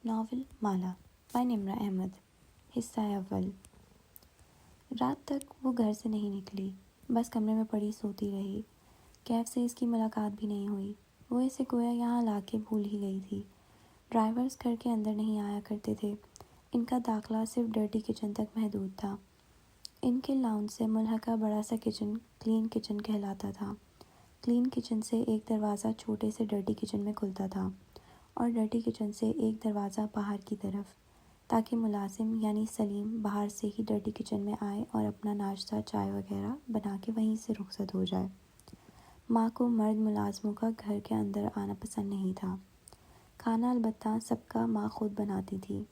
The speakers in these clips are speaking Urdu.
ناول مالا بائی نمرہ احمد، حصہ اول۔ رات تک وہ گھر سے نہیں نکلی، بس کمرے میں پڑی سوتی رہی۔ کیف سے اس کی ملاقات بھی نہیں ہوئی، وہ اسے گویا یہاں لا کے بھول ہی گئی تھی۔ ڈرائیورز گھر کے اندر نہیں آیا کرتے تھے، ان کا داخلہ صرف ڈرٹی کچن تک محدود تھا۔ ان کے لاؤنج سے ملحقہ بڑا سا کچن کلین کچن کہلاتا تھا۔ کلین کچن سے ایک دروازہ چھوٹے سے ڈرٹی کچن میں کھلتا تھا، اور ڈرٹی کچن سے ایک دروازہ باہر کی طرف، تاکہ ملازم یعنی سلیم باہر سے ہی ڈرٹی کچن میں آئے اور اپنا ناشتہ چائے وغیرہ بنا کے وہیں سے رخصت ہو جائے۔ ماں کو مرد ملازموں کا گھر کے اندر آنا پسند نہیں تھا۔ کھانا البتہ سب کا ماں خود بناتی تھی۔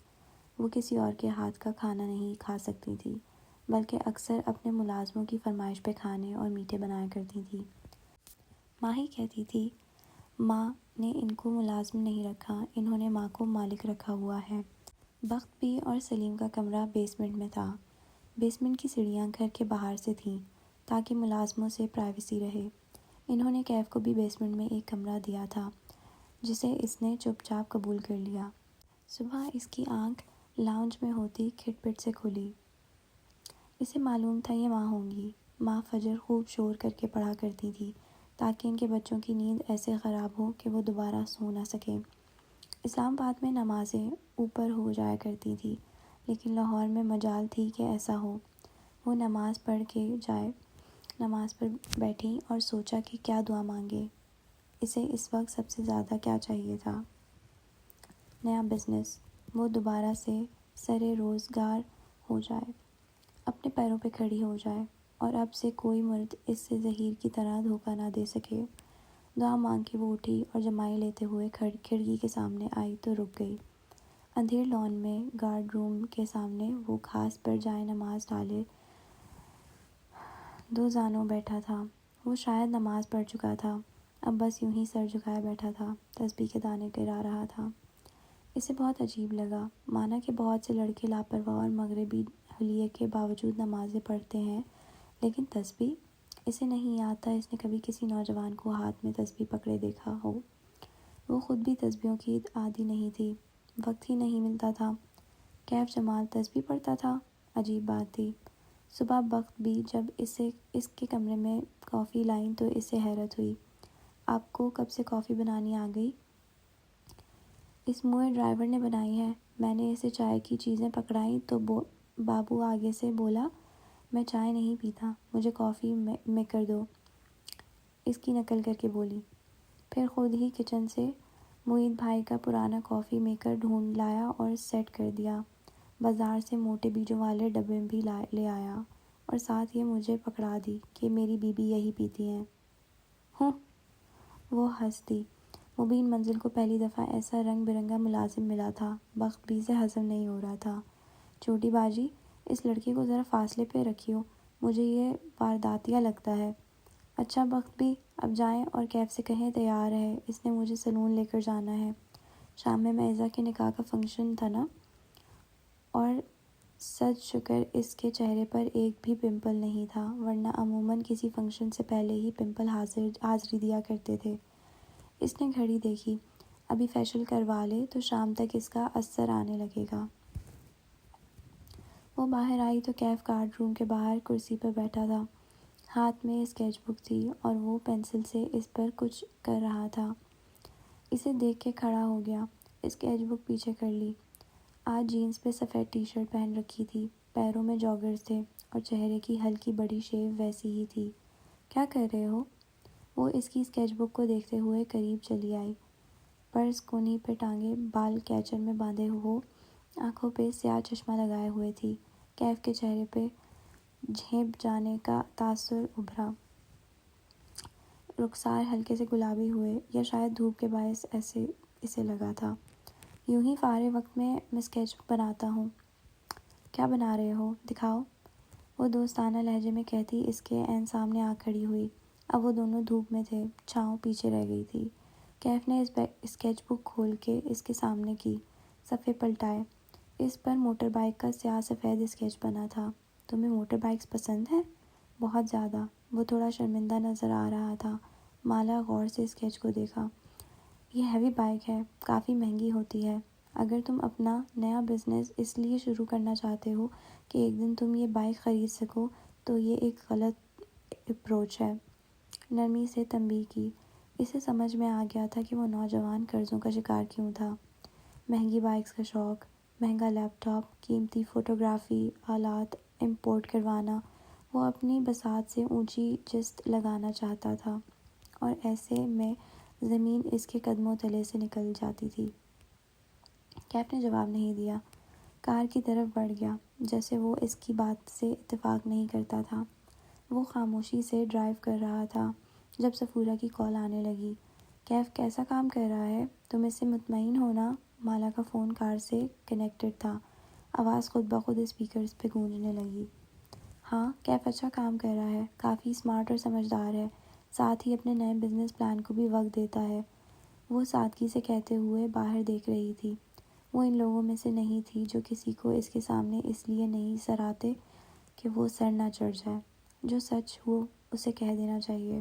وہ کسی اور کے ہاتھ کا کھانا نہیں کھا سکتی تھی، بلکہ اکثر اپنے ملازموں کی فرمائش پہ کھانے اور میٹھے بنایا کرتی تھی۔ ماں ہی کہتی تھی، ماں نے ان کو ملازم نہیں رکھا، انہوں نے ماں کو مالک رکھا ہوا ہے۔ بخت بھی اور سلیم کا کمرہ بیسمنٹ میں تھا۔ بیسمنٹ کی سیڑھیاں گھر کے باہر سے تھیں، تاکہ ملازموں سے پرائیویسی رہے۔ انہوں نے کیف کو بھی بیسمنٹ میں ایک کمرہ دیا تھا، جسے اس نے چپ چاپ قبول کر لیا۔ صبح اس کی آنکھ لاؤنج میں ہوتی کھٹ پٹ سے کھلی۔ اسے معلوم تھا یہ ماں ہوں گی۔ ماں فجر خوب شور کر کے پڑھا کرتی تھی، تاکہ ان کے بچوں کی نیند ایسے خراب ہو کہ وہ دوبارہ سو نہ سکیں۔ اسلام آباد میں نمازیں اوپر ہو جایا کرتی تھی، لیکن لاہور میں مجال تھی کہ ایسا ہو۔ وہ نماز پڑھ کے جائے، نماز پر بیٹھی اور سوچا کہ کیا دعا مانگے۔ اسے اس وقت سب سے زیادہ کیا چاہیے تھا؟ نیا بزنس۔ وہ دوبارہ سے سرِ روزگار ہو جائے، اپنے پیروں پہ کھڑی ہو جائے، اور اب سے کوئی مرد اس سے زحیر کی طرح دھوکہ نہ دے سکے۔ دعا مانگ کے وہ اٹھی اور جمائی لیتے ہوئے کھڑکی کے سامنے آئی تو رک گئی۔ اندھیر لان میں گارڈ روم کے سامنے وہ گھاس پر جائے نماز ڈالے دو زانوں بیٹھا تھا۔ وہ شاید نماز پڑھ چکا تھا، اب بس یوں ہی سر جھکائے بیٹھا تھا، تسبیح کے دانے گرا رہا تھا۔ اسے بہت عجیب لگا، مانا کہ بہت سے لڑکے لاپرواہ اور مغربی حلیے کے باوجود نمازیں پڑھتے ہیں، لیکن تسبیح؟ اسے نہیں یاد تھا اس نے کبھی کسی نوجوان کو ہاتھ میں تسبیح پکڑے دیکھا ہو۔ وہ خود بھی تسبیحوں کی عادی نہیں تھی، وقت ہی نہیں ملتا تھا۔ کیف جمال تسبیح پڑھتا تھا؟ عجیب بات تھی۔ صبح بخت بھی جب اس کے کمرے میں کافی لائیں تو اسے حیرت ہوئی۔ آپ کو کب سے کافی بنانی آ گئی؟ اس موئے ڈرائیور نے بنائی ہے۔ میں نے اسے چائے کی چیزیں پکڑائیں تو بابو آگے سے بولا، میں چائے نہیں پیتا، مجھے کافی میکر دو۔ اس کی نقل کر کے بولی۔ پھر خود ہی کچن سے معید بھائی کا پرانا کافی میکر ڈھونڈ لایا اور سیٹ کر دیا۔ بازار سے موٹے بیجوں والے ڈبے بھی لے آیا، اور ساتھ یہ مجھے پکڑا دی کہ میری بیوی یہی پیتی ہیں۔ ہوں۔ وہ ہنس دی۔ مبین منزل کو پہلی دفعہ ایسا رنگ برنگا ملازم ملا تھا، بخت بھی سے ہضم نہیں ہو رہا تھا۔ چھوٹی باجی، اس لڑکی کو ذرا فاصلے پہ رکھیو، مجھے یہ وارداتیہ لگتا ہے۔ اچھا بخت بھی، اب جائیں اور کیف سے کہیں تیار رہے، اس نے مجھے سلون لے کر جانا ہے۔ شام میں معزہ کے نکاح کا فنکشن تھا نا؟ اور سج شکر اس کے چہرے پر ایک بھی پمپل نہیں تھا، ورنہ عموماً کسی فنکشن سے پہلے ہی پمپل حاضری دیا کرتے تھے۔ اس نے گھڑی دیکھی، ابھی فیشل کروا لے تو شام تک اس کا اثر آنے لگے گا۔ وہ باہر آئی تو کیف گارڈ روم کے باہر کرسی پر بیٹھا تھا۔ ہاتھ میں اسکیچ بک تھی اور وہ پنسل سے اس پر کچھ کر رہا تھا۔ اسے دیکھ کے کھڑا ہو گیا، اسکیچ بک پیچھے کر لی۔ آج جینز پہ سفید ٹی شرٹ پہن رکھی تھی، پیروں میں جاگرز تھے، اور چہرے کی ہلکی بڑی شیو ویسی ہی تھی۔ کیا کر رہے ہو؟ وہ اس کی اسکیچ بک کو دیکھتے ہوئے قریب چلی آئی۔ پرس کونی پہ ٹانگے، بال کیچر میں باندھے ہو، آنکھوں پہ سیاہ چشمہ لگائے ہوئے تھی۔ کیف کے چہرے پہ جھیپ جانے کا تاثر ابھرا۔ رخسار ہلکے سے گلابی ہوئے، یا شاید دھوپ کے باعث ایسے اسے لگا تھا۔ یوں ہی فارغ وقت میں اسکیچ بناتا ہوں۔ کیا بنا رہے ہو؟ دکھاؤ، وہ دوستانہ لہجے میں کہتی اس کے عین سامنے آ کھڑی ہوئی۔ اب وہ دونوں دھوپ میں تھے، چھاؤں پیچھے رہ گئی تھی۔ کیف نے اسکیچ بک کھول کے اس کے سامنے کی، صفحے پلٹائے۔ اس پر موٹر بائیک کا سیاہ سفید اسکیچ بنا تھا۔ تمہیں موٹر بائیکس پسند ہیں؟ بہت زیادہ۔ وہ تھوڑا شرمندہ نظر آ رہا تھا۔ مالا غور سے اسکیچ کو دیکھا۔ یہ ہیوی بائیک ہے، کافی مہنگی ہوتی ہے۔ اگر تم اپنا نیا بزنس اس لیے شروع کرنا چاہتے ہو کہ ایک دن تم یہ بائک خرید سکو تو یہ ایک غلط اپروچ ہے۔ نرمی سے تنبیہ کی۔ اسے سمجھ میں آ گیا تھا کہ وہ نوجوان قرضوں کا شکار کیوں تھا۔ مہنگی بائکس کا شوق، مہنگا لیپ ٹاپ، قیمتی فوٹوگرافی آلات امپورٹ کروانا، وہ اپنی بساط سے اونچی جست لگانا چاہتا تھا اور ایسے میں زمین اس کے قدموں تلے سے نکل جاتی تھی۔ کیف نے جواب نہیں دیا۔ کار کی طرف بڑھ گیا جیسے وہ اس کی بات سے اتفاق نہیں کرتا تھا۔ وہ خاموشی سے ڈرائیو کر رہا تھا جب صفورہ کی کال آنے لگی۔ کیف کیسا کام کر رہا ہے؟ تم اس سے مطمئن ہو نا؟ مالا کا فون کار سے کنیکٹڈ تھا۔ آواز خود بخود اسپیکرز پہ گونجنے لگی۔ ہاں، کیف اچھا کام کر رہا ہے، کافی اسمارٹ اور سمجھدار ہے، ساتھ ہی اپنے نئے بزنس پلان کو بھی وقت دیتا ہے، وہ سادگی سے کہتے ہوئے باہر دیکھ رہی تھی۔ وہ ان لوگوں میں سے نہیں تھی جو کسی کو اس کے سامنے اس لیے نہیں سراتے کہ وہ سر نہ چڑھ جائے۔ جو سچ ہو اسے کہہ دینا چاہیے۔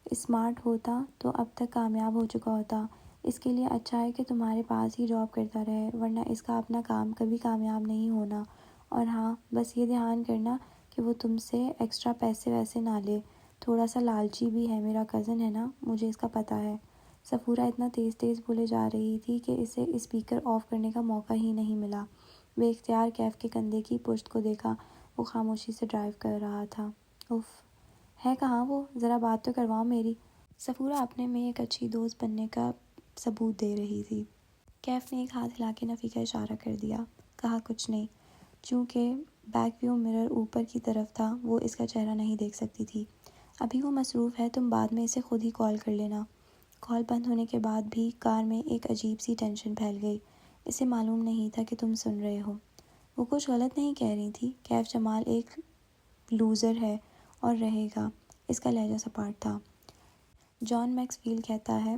اسمارٹ ہوتا تو اب تک کامیاب ہو چکا ہوتا۔ اس کے لیے اچھا ہے کہ تمہارے پاس ہی جاب کرتا رہے، ورنہ اس کا اپنا کام کبھی کامیاب نہیں ہونا۔ اور ہاں، بس یہ دھیان کرنا کہ وہ تم سے ایکسٹرا پیسے ویسے نہ لے، تھوڑا سا لالچی بھی ہے، میرا کزن ہے نا، مجھے اس کا پتہ ہے۔ صفورہ اتنا تیز تیز بولے جا رہی تھی کہ اسے اسپیکر آف کرنے کا موقع ہی نہیں ملا۔ بے اختیار کیف کے کندھے کی پشت کو دیکھا، وہ خاموشی سے ڈرائیو کر رہا تھا۔ اف، ہے کہاں وہ؟ ذرا بات تو کرواؤ میری۔ صفورہ اپنے میں ایک اچھی دوست بننے کا ثبوت دے رہی تھی۔ کیف نے ایک ہاتھ ہلا کے نفی کا اشارہ کر دیا۔ کہا کچھ نہیں۔ چونکہ بیک ویو مرر اوپر کی طرف تھا، وہ اس کا چہرہ نہیں دیکھ سکتی تھی۔ ابھی وہ مصروف ہے، تم بعد میں اسے خود ہی کال کر لینا۔ کال بند ہونے کے بعد بھی کار میں ایک عجیب سی ٹینشن پھیل گئی۔ اسے معلوم نہیں تھا کہ تم سن رہے ہو۔ وہ کچھ غلط نہیں کہہ رہی تھی۔ کیف جمال ایک لوزر ہے اور رہے گا، اس کا لہجہ سپاٹ تھا۔ جان میکسویل کہتا ہے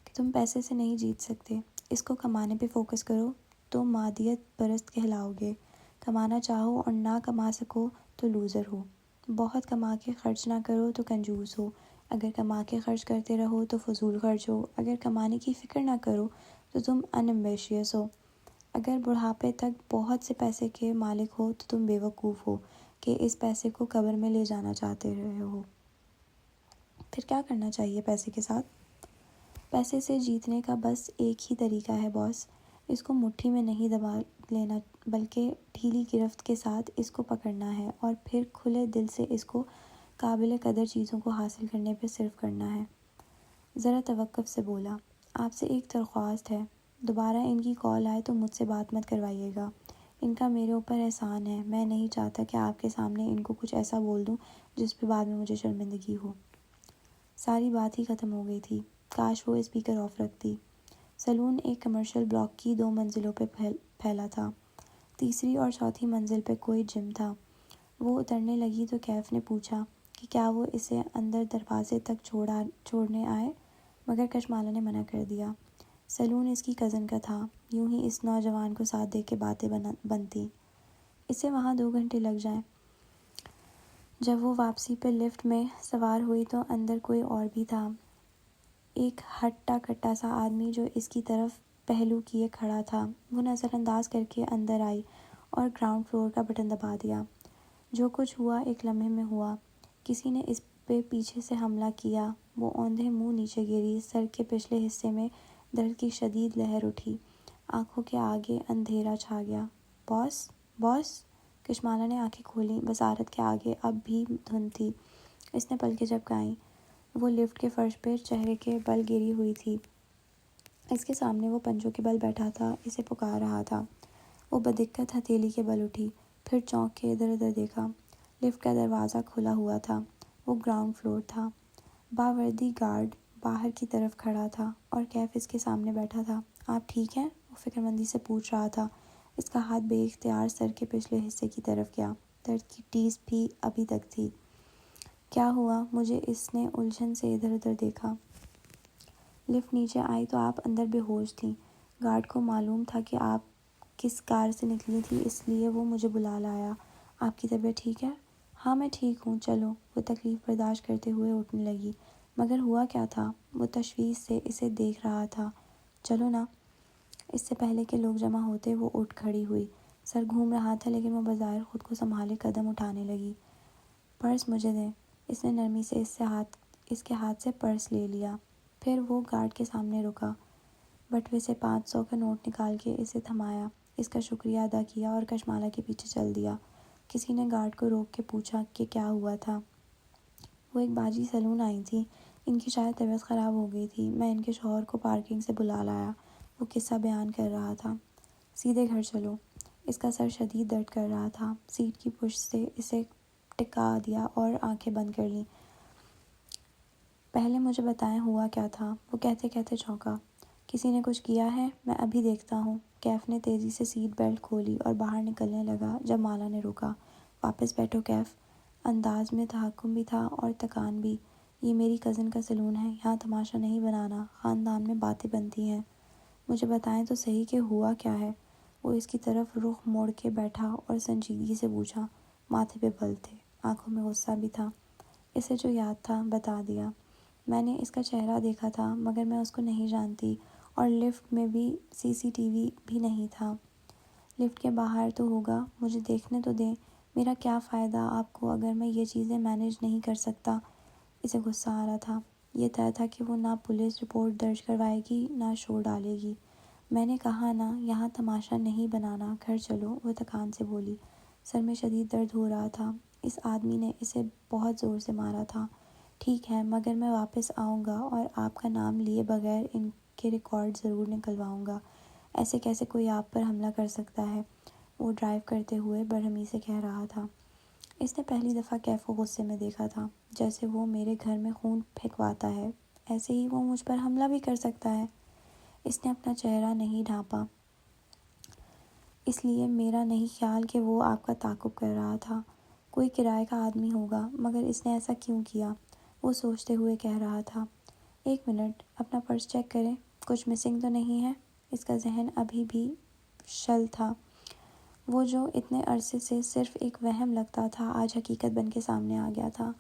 کہ تم پیسے سے نہیں جیت سکتے، اس کو کمانے پہ فوکس کرو تو مادیت پرست کہلاؤ گے، کمانا چاہو اور نہ کما سکو تو لوزر ہو، بہت کما کے خرچ نہ کرو تو کنجوس ہو، اگر کما کے خرچ کرتے رہو تو فضول خرچ ہو، اگر کمانے کی فکر نہ کرو تو تم انیمبیشیس ہو، اگر بڑھاپے تک بہت سے پیسے کے مالک ہو تو تم بیوقوف ہو کہ اس پیسے کو قبر میں لے جانا چاہتے رہے ہو۔ پھر کیا کرنا چاہیے پیسے کے ساتھ؟ پیسے سے جیتنے کا بس ایک ہی طریقہ ہے باس، اس کو مٹھی میں نہیں دبا لینا بلکہ ڈھیلی گرفت کے ساتھ اس کو پکڑنا ہے اور پھر کھلے دل سے اس کو قابل قدر چیزوں کو حاصل کرنے پہ صرف کرنا ہے۔ ذرا توقف سے بولا، آپ سے ایک درخواست ہے، دوبارہ ان کی کال آئے تو مجھ سے بات مت کروائیے گا، ان کا میرے اوپر احسان ہے، میں نہیں چاہتا کہ آپ کے سامنے ان کو کچھ ایسا بول دوں جس پہ بعد میں مجھے شرمندگی ہو۔ ساری بات ہی ختم ہو گئی تھی، کاش وہ اسپیکر آف رکھتی۔ سلون ایک کمرشل بلاک کی 2 منزلوں پہ پھیلا تھا۔ تیسری اور چوتھی منزل پہ کوئی جم تھا۔ وہ اترنے لگی تو کیف نے پوچھا کہ کیا وہ اسے اندر دروازے تک چھوڑنے آئے، مگر کشمالہ نے منع کر دیا۔ سلون اس کی کزن کا تھا، یوں ہی اس نوجوان کو ساتھ دیکھ کے باتیں بنتی۔ اسے وہاں 2 گھنٹے لگ جائیں۔ جب وہ واپسی پہ لفٹ میں سوار ہوئی تو اندر کوئی اور بھی تھا، ایک ہٹا کٹا سا آدمی جو اس کی طرف پہلو کیے کھڑا تھا۔ وہ نظر انداز کر کے اندر آئی اور گراؤنڈ فلور کا بٹن دبا دیا۔ جو کچھ ہوا ایک لمحے میں ہوا، کسی نے اس پہ پیچھے سے حملہ کیا، وہ اوندھے منہ نیچے گری، سر کے پچھلے حصے میں درد کی شدید لہر اٹھی، آنکھوں کے آگے اندھیرا چھا گیا۔ باس، باس! کشمالہ نے آنکھیں کھولیں، بصارت کے آگے اب بھی دھند تھی۔ اس نے پلکیں جھپکائیں۔ وہ لفٹ کے فرش پہ چہرے کے بل گری ہوئی تھی۔ اس کے سامنے وہ پنجوں کے بل بیٹھا تھا، اسے پکار رہا تھا۔ وہ بدقت ہتھیلی کے بل اٹھی، پھر چونک کے ادھر ادھر دیکھا۔ لفٹ کا دروازہ کھلا ہوا تھا، وہ گراؤنڈ فلور تھا۔ باوردی گارڈ باہر کی طرف کھڑا تھا اور کیف اس کے سامنے بیٹھا تھا۔ آپ ٹھیک ہیں؟ وہ فکرمندی سے پوچھ رہا تھا۔ اس کا ہاتھ بے اختیار سر کے پچھلے حصے کی طرف گیا، درد کی ٹیس بھی ابھی تک تھی۔ کیا ہوا؟ مجھے اس نے الجھن سے ادھر ادھر دیکھا۔ لفٹ نیچے آئی تو آپ اندر بے ہوش تھیں۔ گارڈ کو معلوم تھا کہ آپ کس کار سے نکلی تھی، اس لیے وہ مجھے بلا لایا۔ آپ کی طبیعت ٹھیک ہے؟ ہاں میں ٹھیک ہوں، چلو۔ وہ تکلیف برداشت کرتے ہوئے اٹھنے لگی۔ مگر ہوا کیا تھا؟ وہ تشویش سے اسے دیکھ رہا تھا۔ چلو نا۔ اس سے پہلے کہ لوگ جمع ہوتے وہ اٹھ کھڑی ہوئی۔ سر گھوم رہا تھا لیکن وہ بظاہر خود کو سنبھالے قدم اٹھانے لگی۔ پرس مجھے دیں۔ اس نے نرمی سے اس کے ہاتھ سے پرس لے لیا۔ پھر وہ گارڈ کے سامنے رکا، بٹوے سے 500 کا نوٹ نکال کے اسے تھمایا، اس کا شکریہ ادا کیا اور کشمالہ کے پیچھے چل دیا۔ کسی نے گارڈ کو روک کے پوچھا کہ کیا ہوا تھا۔ وہ ایک باجی سیلون آئی تھی، ان کی شاید طبیعت خراب ہو گئی تھی، میں ان کے شوہر کو پارکنگ سے بلا لایا۔ وہ قصہ بیان کر رہا تھا۔ سیدھے گھر چلو۔ اس کا سر شدید درد کر رہا تھا۔ سیٹ کی پشت سے اسے ٹکا دیا اور آنکھیں بند کر لیں۔ پہلے مجھے بتائیں ہوا کیا تھا؟ وہ کہتے کہتے چونکا۔ کسی نے کچھ کیا ہے؟ میں ابھی دیکھتا ہوں۔ کیف نے تیزی سے سیٹ بیلٹ کھولی اور باہر نکلنے لگا جب مالا نے روکا۔ واپس بیٹھو کیف۔ انداز میں تحکم بھی تھا اور تکان بھی۔ یہ میری کزن کا سیلون ہے، یہاں تماشا نہیں بنانا، خاندان میں باتیں بنتی ہیں۔ مجھے بتائیں تو صحیح کہ ہوا کیا ہے؟ وہ اس کی طرف رخ موڑ کے بیٹھا اور سنجیدگی سے پوچھا۔ ماتھے پہ بل تھے، آنکھوں میں غصہ بھی تھا۔ اسے جو یاد تھا بتا دیا۔ میں نے اس کا چہرہ دیکھا تھا مگر میں اس کو نہیں جانتی، اور لفٹ میں بھی CCTV بھی نہیں تھا۔ لفٹ کے باہر تو ہوگا، مجھے دیکھنے تو دیں۔ میرا کیا فائدہ آپ کو اگر میں یہ چیزیں مینیج نہیں کر سکتا؟ اسے غصہ آ رہا تھا۔ یہ طے تھا کہ وہ نہ پولیس رپورٹ درج کروائے گی نہ شور ڈالے گی۔ میں نے کہا نا یہاں تماشا نہیں بنانا، گھر چلو، وہ تکان سے بولی۔ سر میں شدید درد ہو رہا تھا۔ اس آدمی نے اسے بہت زور سے مارا تھا۔ ٹھیک ہے، مگر میں واپس آؤں گا اور آپ کا نام لیے بغیر ان کے ریکارڈ ضرور نکلواؤں گا۔ ایسے کیسے کوئی آپ پر حملہ کر سکتا ہے؟ وہ ڈرائیو کرتے ہوئے برہمی سے کہہ رہا تھا۔ اس نے پہلی دفعہ کیف کو غصے میں دیکھا تھا۔ جیسے وہ میرے گھر میں خون پھینکواتا ہے، ایسے ہی وہ مجھ پر حملہ بھی کر سکتا ہے۔ اس نے اپنا چہرہ نہیں ڈھانپا۔ اس لیے میرا نہیں خیال کہ وہ آپ کا تعاقب کر رہا تھا۔ کوئی کرائے کا آدمی ہوگا، مگر اس نے ایسا کیوں کیا؟ وہ سوچتے ہوئے کہہ رہا تھا۔ ایک منٹ، اپنا پرس چیک کریں، کچھ مسنگ تو نہیں ہے؟ اس کا ذہن ابھی بھی شل تھا۔ وہ جو اتنے عرصے سے صرف ایک وہم لگتا تھا آج حقیقت بن کے سامنے آ گیا تھا۔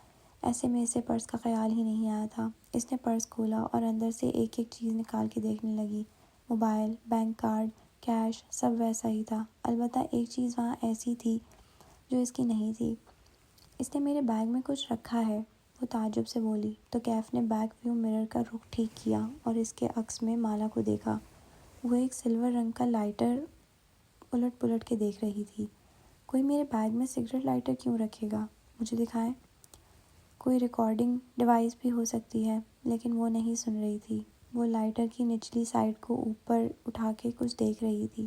ایسے میں اسے پرس کا خیال ہی نہیں آیا تھا۔ اس نے پرس کھولا اور اندر سے ایک ایک چیز نکال کے دیکھنے لگی۔ موبائل، بینک کارڈ، کیش، سب ویسا ہی تھا، البتہ ایک چیز وہاں ایسی تھی جو اس کی نہیں تھی۔ اس نے میرے بیگ میں کچھ رکھا ہے، وہ تعجب سے بولی۔ تو کیف نے بیک ویو مرر کا رخ ٹھیک کیا اور اس کے عکس میں مالا کو دیکھا۔ وہ ایک سلور رنگ کا لائٹر الٹ پلٹ کے دیکھ رہی تھی۔ کوئی میرے بیگ میں سگریٹ لائٹر کیوں رکھے گا؟ مجھے دکھائیں۔ کوئی ریکارڈنگ ڈیوائس بھی ہو سکتی ہے، لیکن وہ نہیں سن رہی تھی۔ وہ لائٹر کی نچلی سائڈ کو اوپر اٹھا کے کچھ دیکھ رہی تھی۔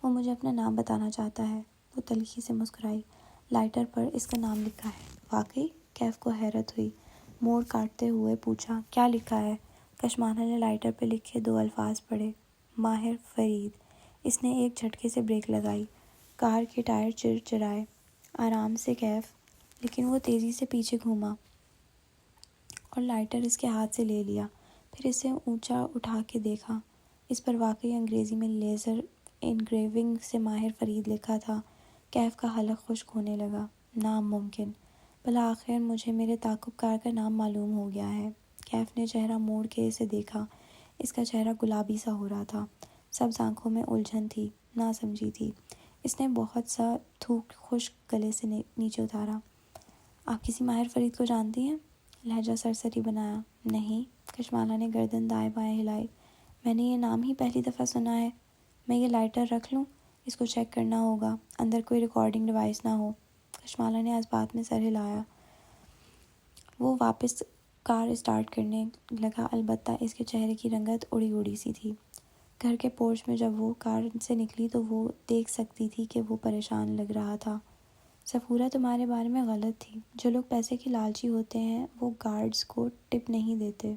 وہ مجھے اپنا نام بتانا چاہتا ہے، وہ تلخی سے مسکرائی۔ لائٹر پر اس کا نام لکھا ہے۔ واقعی؟ کیف کو حیرت ہوئی۔ موڑ کاٹتے ہوئے پوچھا، کیا لکھا ہے؟ کشمالہ نے لائٹر پہ لکھے 2 الفاظ پڑھے، ماہر فرید۔ اس نے ایک جھٹکے سے بریک لگائی۔ کار کے ٹائر چرچرائے۔ آرام سے کیف۔ لیکن وہ تیزی سے پیچھے گھوما اور لائٹر اس کے ہاتھ سے لے لیا، پھر اسے اونچا اٹھا کے دیکھا۔ اس پر واقعی انگریزی میں لیزر انگریونگ سے ماہر فرید لکھا تھا۔ کیف کا حلق خشک ہونے لگا۔ ناممکن! بالآخر مجھے میرے تعاقب کار کا نام معلوم ہو گیا ہے۔ کیف نے چہرہ موڑ کے اسے دیکھا۔ اس کا چہرہ گلابی سا ہو رہا تھا، سبز آنکھوں میں الجھن تھی، ناسمجھی تھی۔ اس نے بہت سا تھوک خشک گلے سے نیچے اتارا۔ آپ کسی ماہر فرید کو جانتی ہیں؟ لہجہ سرسری بنایا۔ نہیں۔ کشمالہ نے گردن دائیں بائیں ہلائی۔ میں نے یہ نام ہی پہلی دفعہ سنا ہے۔ میں یہ لائٹر رکھ لوں؟ اس کو چیک کرنا ہوگا، اندر کوئی ریکارڈنگ ڈیوائس نہ ہو۔ کشمالہ نے اس بات میں سر ہلایا۔ وہ واپس کار اسٹارٹ کرنے لگا، البتہ اس کے چہرے کی رنگت اڑی اڑی سی تھی۔ گھر کے پورچ میں جب وہ کار سے نکلی تو وہ دیکھ سکتی تھی کہ وہ پریشان لگ رہا تھا۔ صفورہ تمہارے بارے میں غلط تھی۔ جو لوگ پیسے کے لالچی ہوتے ہیں وہ گارڈز کو ٹپ نہیں دیتے۔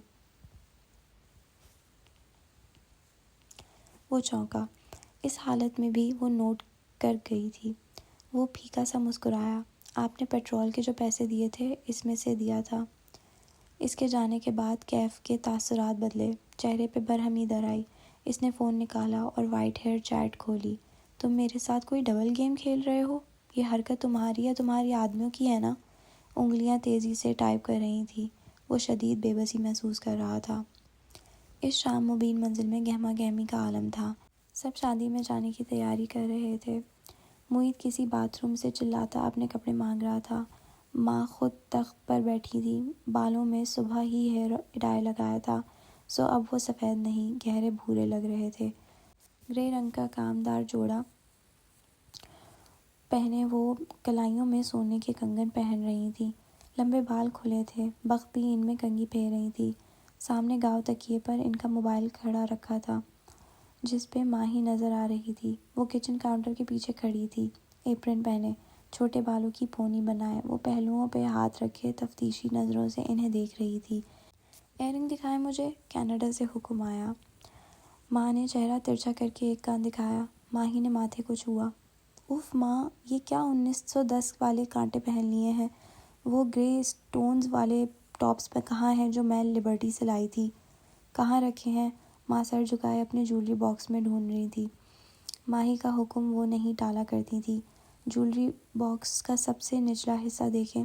وہ چونکا۔ اس حالت میں بھی وہ نوٹ کر گئی تھی۔ وہ پھیکا سا مسکرایا۔ آپ نے پیٹرول کے جو پیسے دیے تھے اس میں سے دیا تھا۔ اس کے جانے کے بعد کیف کے تاثرات بدلے، چہرے پہ برہمی در آئی۔ اس نے فون نکالا اور وائٹ ہیئر چیٹ کھولی۔ تم میرے ساتھ کوئی ڈبل گیم کھیل رہے ہو؟ یہ حرکت تمہاری یا تمہاری آدمیوں کی ہے نا؟ انگلیاں تیزی سے ٹائپ کر رہی تھیں۔ وہ شدید بے بسی محسوس کر رہا تھا۔ اس شام مبین منزل میں گہما گہمی کا عالم تھا۔ سب شادی میں جانے کی تیاری کر رہے تھے۔ معید کسی باتھ روم سے چلاتا اپنے کپڑے مانگ رہا تھا۔ ماں خود تخت پر بیٹھی تھی، بالوں میں صبح ہی ہیئر ڈائی لگایا تھا، سو اب وہ سفید نہیں، گہرے بھورے لگ رہے تھے۔ گرے رنگ کا کامدار جوڑا پہنے وہ کلائیوں میں سونے کے کنگن پہن رہی تھیں۔ لمبے بال کھلے تھے، بخت بھی ان میں کنگھی پھیر رہی تھی۔ سامنے گاؤ تکیے پر ان کا موبائل کھڑا رکھا تھا، جس پہ ماہی نظر آ رہی تھی۔ وہ کچن کاؤنٹر کے پیچھے کھڑی تھی، ایپرن پہنے، چھوٹے بالوں کی پونی بنائے۔ وہ پہلوؤں پہ ہاتھ رکھے تفتیشی نظروں سے انہیں دیکھ رہی تھی۔ ایئرنگ دکھائیں مجھے، کینیڈا سے حکم آیا۔ ماں نے چہرہ ترچھا کر کے ایک کان دکھایا۔ ماہی نے ماتھے کو چھوا۔ اف ماں، یہ کیا 1910 والے کانٹے پہن لیے ہیں؟ وہ گرے سٹونز والے ٹاپس پہ کہاں ہیں جو میں لبرٹی سے لائی تھی؟ کہاں رکھے ہیں؟ ماں سر جھکائے اپنے جولری باکس میں ڈھونڈ رہی تھی۔ ماہی کا حکم وہ نہیں ٹالا کرتی تھی۔ جولری باکس کا سب سے نچلا حصہ دیکھیں۔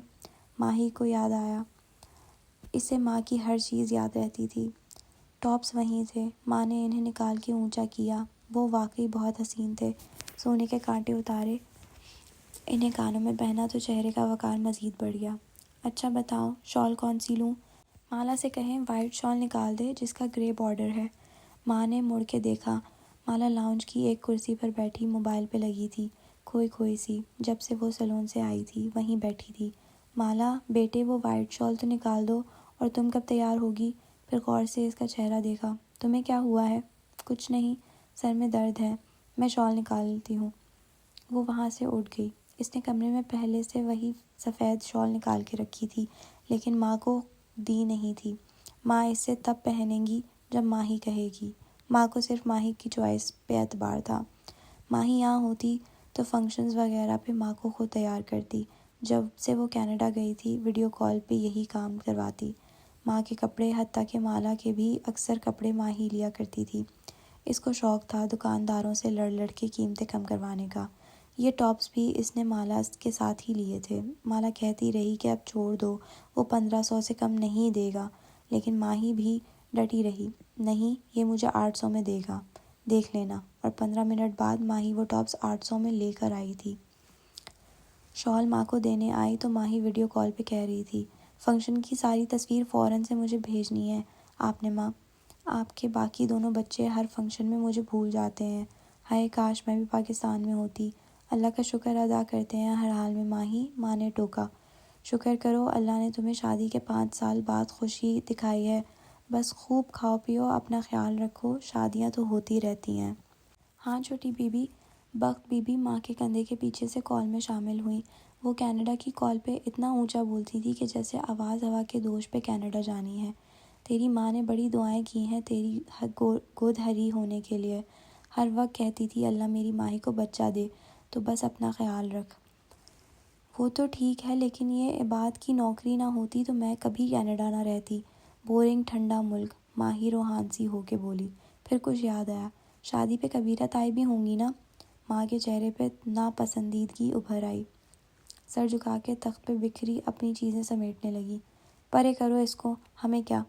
ماہی کو یاد آیا، اسے ماں کی ہر چیز یاد رہتی تھی۔ ٹاپس وہیں تھے۔ ماں نے انہیں نکال کے اونچا کیا۔ وہ واقعی بہت حسین تھے۔ سونے کے کانٹے اتارے، انہیں کانوں میں پہنا تو چہرے کا وقار مزید بڑھ گیا۔ اچھا بتاؤ، شال کون سی لوں؟ مالا سے کہیں وائٹ شال نکال دے جس کا گرے بارڈر ہے۔ ماں نے مڑ کے دیکھا۔ مالا لاؤنج کی ایک کرسی پر بیٹھی موبائل پہ لگی تھی، کھوئی کھوئی سی۔ جب سے وہ سیلون سے آئی تھی وہیں بیٹھی تھی۔ مالا بیٹے، وہ وائٹ شال تو نکال دو، اور تم کب تیار ہوگی؟ پھر غور سے اس کا چہرہ دیکھا۔ تمہیں کیا ہوا ہے؟ کچھ نہیں، سر میں درد ہے، میں شال نکالتی ہوں۔ وہ وہاں سے اٹھ گئی۔ اس نے کمرے میں پہلے سے وہی سفید شال نکال کے رکھی تھی، لیکن ماں کو دی نہیں تھی۔ ماں اسے تب پہنیں گی جب ماہی کہے گی۔ ماں کو صرف ماہی کی چوائس پہ اعتبار تھا۔ ماہی یہاں ہوتی تو فنکشنز وغیرہ پہ ماں کو خود تیار کرتی۔ جب سے وہ کینیڈا گئی تھی ویڈیو کال پہ یہی کام کرواتی۔ ماں کے کپڑے، حتیٰ کہ مالا کے بھی اکثر کپڑے ماں ہی لیا کرتی تھی۔ اس کو شوق تھا دکانداروں سے لڑ لڑ کے قیمتیں کم کروانے کا۔ یہ ٹاپس بھی اس نے مالا کے ساتھ ہی لیے تھے۔ مالا کہتی رہی کہ اب چھوڑ دو، وہ 1500 سے کم نہیں دے گا، لیکن ماہی بھی ڈٹی رہی، نہیں، یہ مجھے 800 میں دے گا، دیکھ لینا۔ اور 15 منٹ بعد ماہی وہ ٹاپس 800 میں لے کر آئی تھی۔ شال ماں کو دینے آئی تو ماہی ویڈیو کال پہ کہہ رہی تھی، فنکشن کی ساری تصویر فوراً سے مجھے بھیجنی ہے آپ نے ماں، آپ کے باقی دونوں بچے ہر فنکشن میں مجھے بھول جاتے ہیں۔ ہائے کاش میں بھی پاکستان میں ہوتی۔ اللہ کا شکر ادا کرتے ہیں ہر حال میں ماہی، ماں نے ٹوکا۔ شکر کرو اللہ نے تمہیں شادی کے 5 سال بعد خوشی دکھائی ہے۔ بس خوب کھاؤ پیو، اپنا خیال رکھو، شادیاں تو ہوتی رہتی ہیں۔ ہاں چھوٹی بی بی۔ بخت بی بی ماں کے کندھے کے پیچھے سے کال میں شامل ہوئی۔ وہ کینیڈا کی کال پہ اتنا اونچا بولتی تھی کہ جیسے آواز ہوا کے دوش پہ کینیڈا جانی ہے۔ تیری ماں نے بڑی دعائیں کی ہیں تیری گود ہری ہونے کے لیے۔ ہر وقت کہتی تھی اللہ میری ماہی کو بچہ دے، تو بس اپنا خیال رکھ۔ وہ تو ٹھیک ہے، لیکن یہ عباد کی نوکری نہ ہوتی تو میں کبھی کینیڈا نہ رہتی۔ بورنگ ٹھنڈا ملک، ماہی روحان سی ہو کے بولی۔ پھر کچھ یاد آیا، شادی پہ کبیرہ تائی بھی ہوں گی نا؟ ماں کے چہرے پہ ناپسندیدگی ابھر آئی۔ سر جھکا کے تخت پہ بکھری اپنی چیزیں سمیٹنے لگی۔ پرے کرو اس کو، ہمیں کیا؟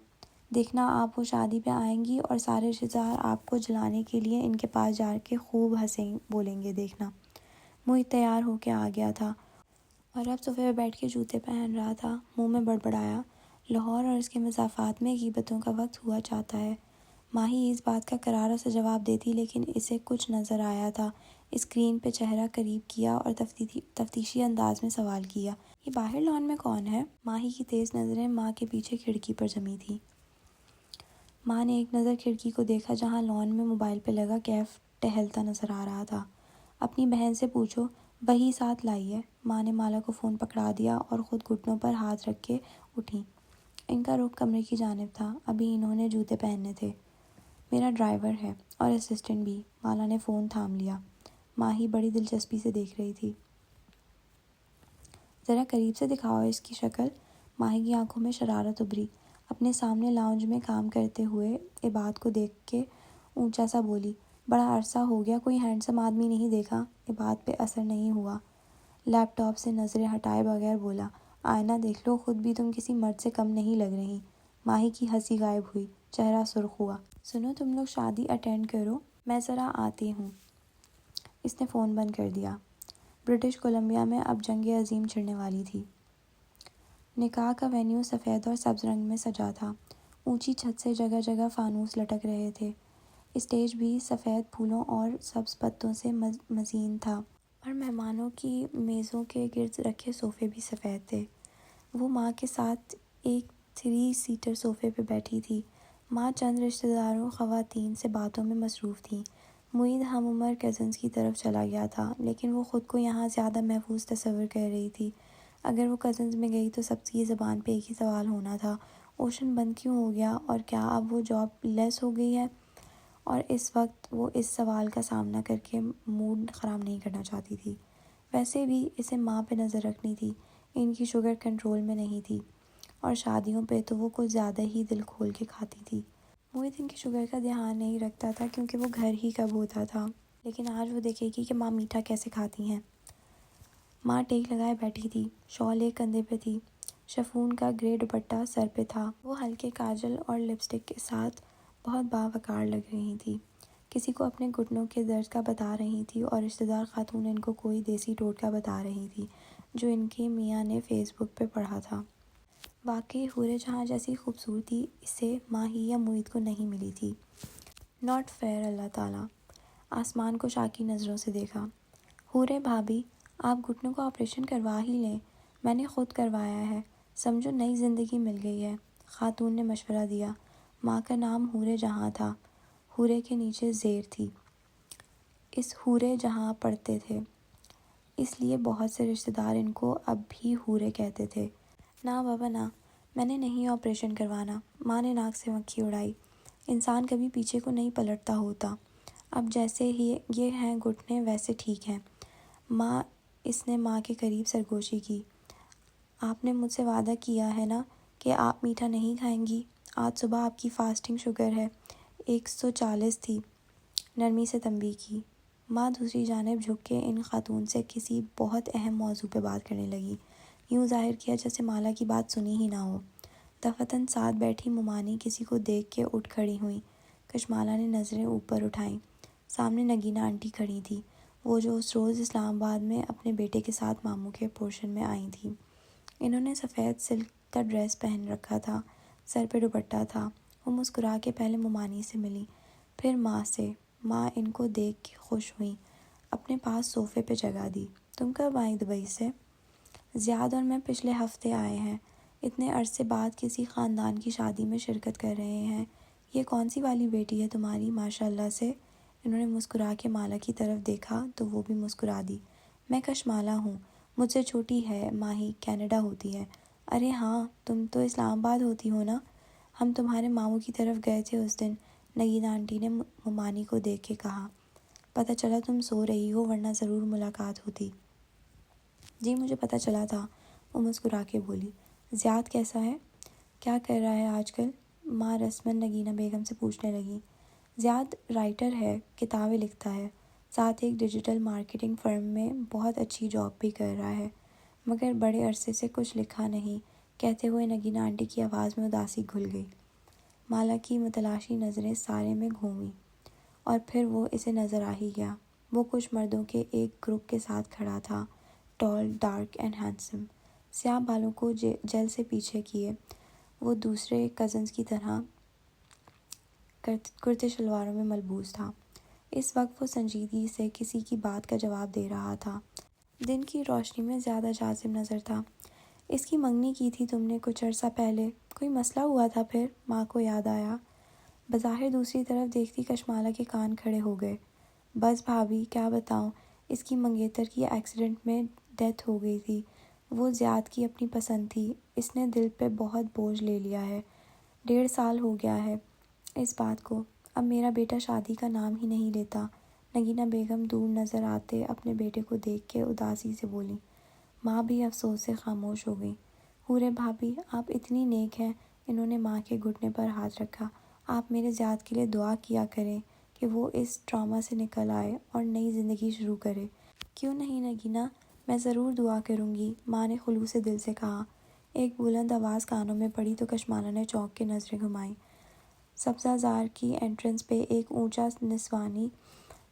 دیکھنا آپ وہ شادی پہ آئیں گی اور سارے رشتہ دار آپ کو جلانے کے لیے ان کے پاس جا کے خوب ہنسیں بولیں گے، دیکھنا۔ معید تیار ہو کے آ گیا تھا اور اب صوفے پہ بیٹھ کے جوتے پہن رہا تھا۔ منہ میں بڑبڑایا، لاہور اور اس کے مضافات میں غیبتوں کا وقت ہوا چاہتا ہے۔ ماہی اس بات کا کرارا سا جواب دیتی، لیکن اسے کچھ نظر آیا تھا۔ اسکرین پہ چہرہ قریب کیا اور تفتیشی انداز میں سوال کیا، یہ باہر لان میں کون ہے؟ ماہی کی تیز نظریں ماں کے پیچھے کھڑکی پر جمی تھیں۔ ماں نے ایک نظر کھڑکی کو دیکھا جہاں لان میں موبائل پہ لگا کیف ٹہلتا نظر آ رہا تھا۔ اپنی بہن سے پوچھو، وہی ساتھ لائی ہے۔ ماں نے مالا کو فون پکڑا دیا اور خود گھٹنوں پر ہاتھ رکھ کے اٹھی۔ ان کا رخ کمرے کی جانب تھا، ابھی انہوں نے جوتے پہننے تھے۔ میرا ڈرائیور ہے اور اسسٹنٹ بھی۔ مالا نے فون تھام لیا۔ ماہی بڑی دلچسپی سے دیکھ رہی تھی۔ ذرا قریب سے دکھاؤ اس کی شکل۔ ماہی کی آنکھوں میں شرارت ابھری۔ اپنے سامنے لاؤنج میں کام کرتے ہوئے عباد کو دیکھ کے اونچا سا بولی، بڑا عرصہ ہو گیا کوئی ہینڈسم آدمی نہیں دیکھا۔ عباد پہ اثر نہیں ہوا۔ لیپ ٹاپ سے نظریں ہٹائے بغیر بولا، آئینہ دیکھ لو، خود بھی تم کسی مرد سے کم نہیں لگ رہی۔ ماہی کی ہنسی غائب ہوئی، چہرہ سرخ ہوا۔ سنو تم لوگ شادی اٹینڈ کرو، میں ذرا آتی ہوں۔ اس نے فون بند کر دیا۔ برٹش کولمبیا میں اب جنگ عظیم چھڑنے والی تھی۔ نکاح کا وینیو سفید اور سبز رنگ میں سجا تھا۔ اونچی چھت سے جگہ جگہ فانوس لٹک رہے تھے۔ اسٹیج بھی سفید پھولوں اور سبز پتوں سے مزین تھا، اور مہمانوں کی میزوں کے گرد رکھے صوفے بھی سفید تھے۔ وہ ماں کے ساتھ ایک 3 سیٹر صوفے پہ بیٹھی تھی۔ ماں چند رشتہ داروں خواتین سے باتوں میں مصروف تھیں۔ معید ہم عمر کزنز کی طرف چلا گیا تھا، لیکن وہ خود کو یہاں زیادہ محفوظ تصور کر رہی تھی۔ اگر وہ کزنز میں گئی تو سب کی زبان پہ ایک ہی سوال ہونا تھا، اوشن بند کیوں ہو گیا، اور کیا اب وہ جاب لیس ہو گئی ہے؟ اور اس وقت وہ اس سوال کا سامنا کر کے موڈ خراب نہیں کرنا چاہتی تھی۔ ویسے بھی اسے ماں پہ نظر رکھنی تھی، ان کی شوگر کنٹرول میں نہیں تھی، اور شادیوں پہ تو وہ کچھ زیادہ ہی دل کھول کے کھاتی تھی۔ معید ان کی شوگر کا دھیان نہیں رکھتا تھا کیونکہ وہ گھر ہی کب ہوتا تھا، لیکن آج وہ دیکھے گی کہ ماں میٹھا کیسے کھاتی ہیں۔ ماں ٹیک لگائے بیٹھی تھی، شال ایک کندھے پہ تھی، شفون کا گرے دوپٹہ سر پہ تھا۔ وہ ہلکے کاجل اور لپسٹک کے ساتھ بہت باوقار لگ رہی تھی۔ کسی کو اپنے گھٹنوں کے درد کا بتا رہی تھی، اور رشتہ دار خاتون ان کو کوئی دیسی ٹوٹکا بتا رہی تھی جو ان کے میاں نے فیس بک پہ پڑھا تھا۔ واقعی حورِ جہاں جیسی خوبصورتی اسے ماہی یا معید کو نہیں ملی تھی۔ Not fair. اللہ تعالیٰ آسمان کو شاکی نظروں سے دیکھا۔ حورے بھابھی، آپ گھٹنوں کا آپریشن کروا ہی لیں، میں نے خود کروایا ہے، سمجھو نئی زندگی مل گئی ہے، خاتون نے مشورہ دیا۔ ماں کا نام حورِ جہاں تھا، حورے کے نیچے زیر تھی۔ اس حورِ جہاں پڑھتے تھے، اس لیے بہت سے رشتہ دار ان کو اب بھی حورے کہتے تھے۔ نہ بابا نہ، میں نے نہیں آپریشن کروانا۔ ماں نے ناک سے مکھی اڑائی۔ انسان کبھی پیچھے کو نہیں پلٹتا ہوتا، اب جیسے ہی یہ ہیں گھٹنے ویسے ٹھیک ہیں۔ ماں، اس نے ماں کے قریب سرگوشی کی۔ آپ نے مجھ سے وعدہ کیا ہے نا کہ آپ میٹھا نہیں کھائیں گی؟ آج صبح آپ کی فاسٹنگ شوگر ہے 140 تھی، نرمی سے تنبیہ کی۔ ماں دوسری جانب جھک کے ان خاتون سے کسی بہت اہم موضوع پہ بات کرنے لگی، یوں ظاہر کیا جیسے مالا کی بات سنی ہی نہ ہو۔ دفتن ساتھ بیٹھی ممانی کسی کو دیکھ کے اٹھ کھڑی ہوئیں۔ کشمالہ نے نظریں اوپر اٹھائیں۔ سامنے نگینہ آنٹی کھڑی تھی، وہ جو اس روز اسلام آباد میں اپنے بیٹے کے ساتھ ماموں کے پورشن میں آئی تھیں۔ انہوں نے سفید سلک کا ڈریس پہن رکھا تھا، سر پہ دوپٹہ تھا۔ وہ مسکرا کے پہلے ممانی سے ملی، پھر ماں سے۔ ماں ان کو دیکھ کے خوش ہوئیں، اپنے پاس صوفے پہ جگہ دی۔ تم کب آئیں دبئی سے؟ زیاد اور میں پچھلے ہفتے آئے ہیں، اتنے عرصے بعد کسی خاندان کی شادی میں شرکت کر رہے ہیں۔ یہ کون سی والی بیٹی ہے تمہاری ماشاء اللہ سے؟ انہوں نے مسکرا کے مالا کی طرف دیکھا تو وہ بھی مسکرا دی۔ میں کشمالہ ہوں، مجھ سے چھوٹی ہے ماہی، کینیڈا ہوتی ہے۔ ارے ہاں، تم تو اسلام آباد ہوتی ہو نا، ہم تمہارے ماموں کی طرف گئے تھے اس دن، نگینہ آنٹی نے ممانی کو دیکھ کے کہا۔ پتہ چلا تم سو رہی ہو ورنہ ضرور ملاقات ہوتی۔ جی مجھے پتہ چلا تھا، وہ مسکرا کے بولی۔ زیاد کیسا ہے؟ کیا کر رہا ہے آج کل؟ ماں رسماً نگینہ بیگم سے پوچھنے لگی۔ زیاد رائٹر ہے، کتابیں لکھتا ہے، ساتھ ایک ڈیجیٹل مارکیٹنگ فرم میں بہت اچھی جاب بھی کر رہا ہے، مگر بڑے عرصے سے کچھ لکھا نہیں، کہتے ہوئے نگینہ آنٹی کی آواز میں اداسی گھل گئی۔ مالا کی متلاشی نظریں سارے میں گھومیں، اور پھر وہ اسے نظر آ ہی گیا۔ وہ کچھ مردوں کے ایک گروپ کے ساتھ کھڑا تھا، ٹال، ڈارک اینڈ ہینڈسم، سیاہ بالوں کو جیل سے پیچھے کیے۔ وہ دوسرے کزنز کی طرح کرتے شلواروں میں ملبوس تھا۔ اس وقت وہ سنجیدگی سے کسی کی بات کا جواب دے رہا تھا، دن کی روشنی میں زیادہ جاذب نظر تھا۔ اس کی منگنی کی تھی تم نے کچھ عرصہ پہلے، کوئی مسئلہ ہوا تھا پھر؟ ماں کو یاد آیا۔ بظاہر دوسری طرف دیکھتی کشمالہ کے کان کھڑے ہو گئے۔ بس بھابھی کیا بتاؤں، اس کی منگیتر کی ایکسیڈنٹ میں ڈیتھ ہو گئی تھی۔ وہ زیاد کی اپنی پسند تھی، اس نے دل پہ بہت بوجھ لے لیا ہے، 1.5 سال ہو گیا ہے اس بات کو، اب میرا بیٹا شادی کا نام ہی نہیں لیتا۔ نگینہ بیگم دور نظر آتے اپنے بیٹے کو دیکھ کے اداسی سے بولی۔ ماں بھی افسوس سے خاموش ہو گئی۔ حورے بھابھی آپ اتنی نیک ہیں، انہوں نے ماں کے گھٹنے پر ہاتھ رکھا، آپ میرے زیاد کے لیے دعا کیا کریں کہ وہ اس ٹراما سے نکل آئے اور نئی زندگی شروع کرے۔ کیوں نہیں نگینہ، میں ضرور دعا کروں گی، ماں نے خلوص دل سے کہا۔ ایک بلند آواز کانوں میں پڑی تو کشمالہ نے چونک کے نظریں گھمائیں۔ سبزہ زار کی انٹرنس پہ ایک اونچا نسوانی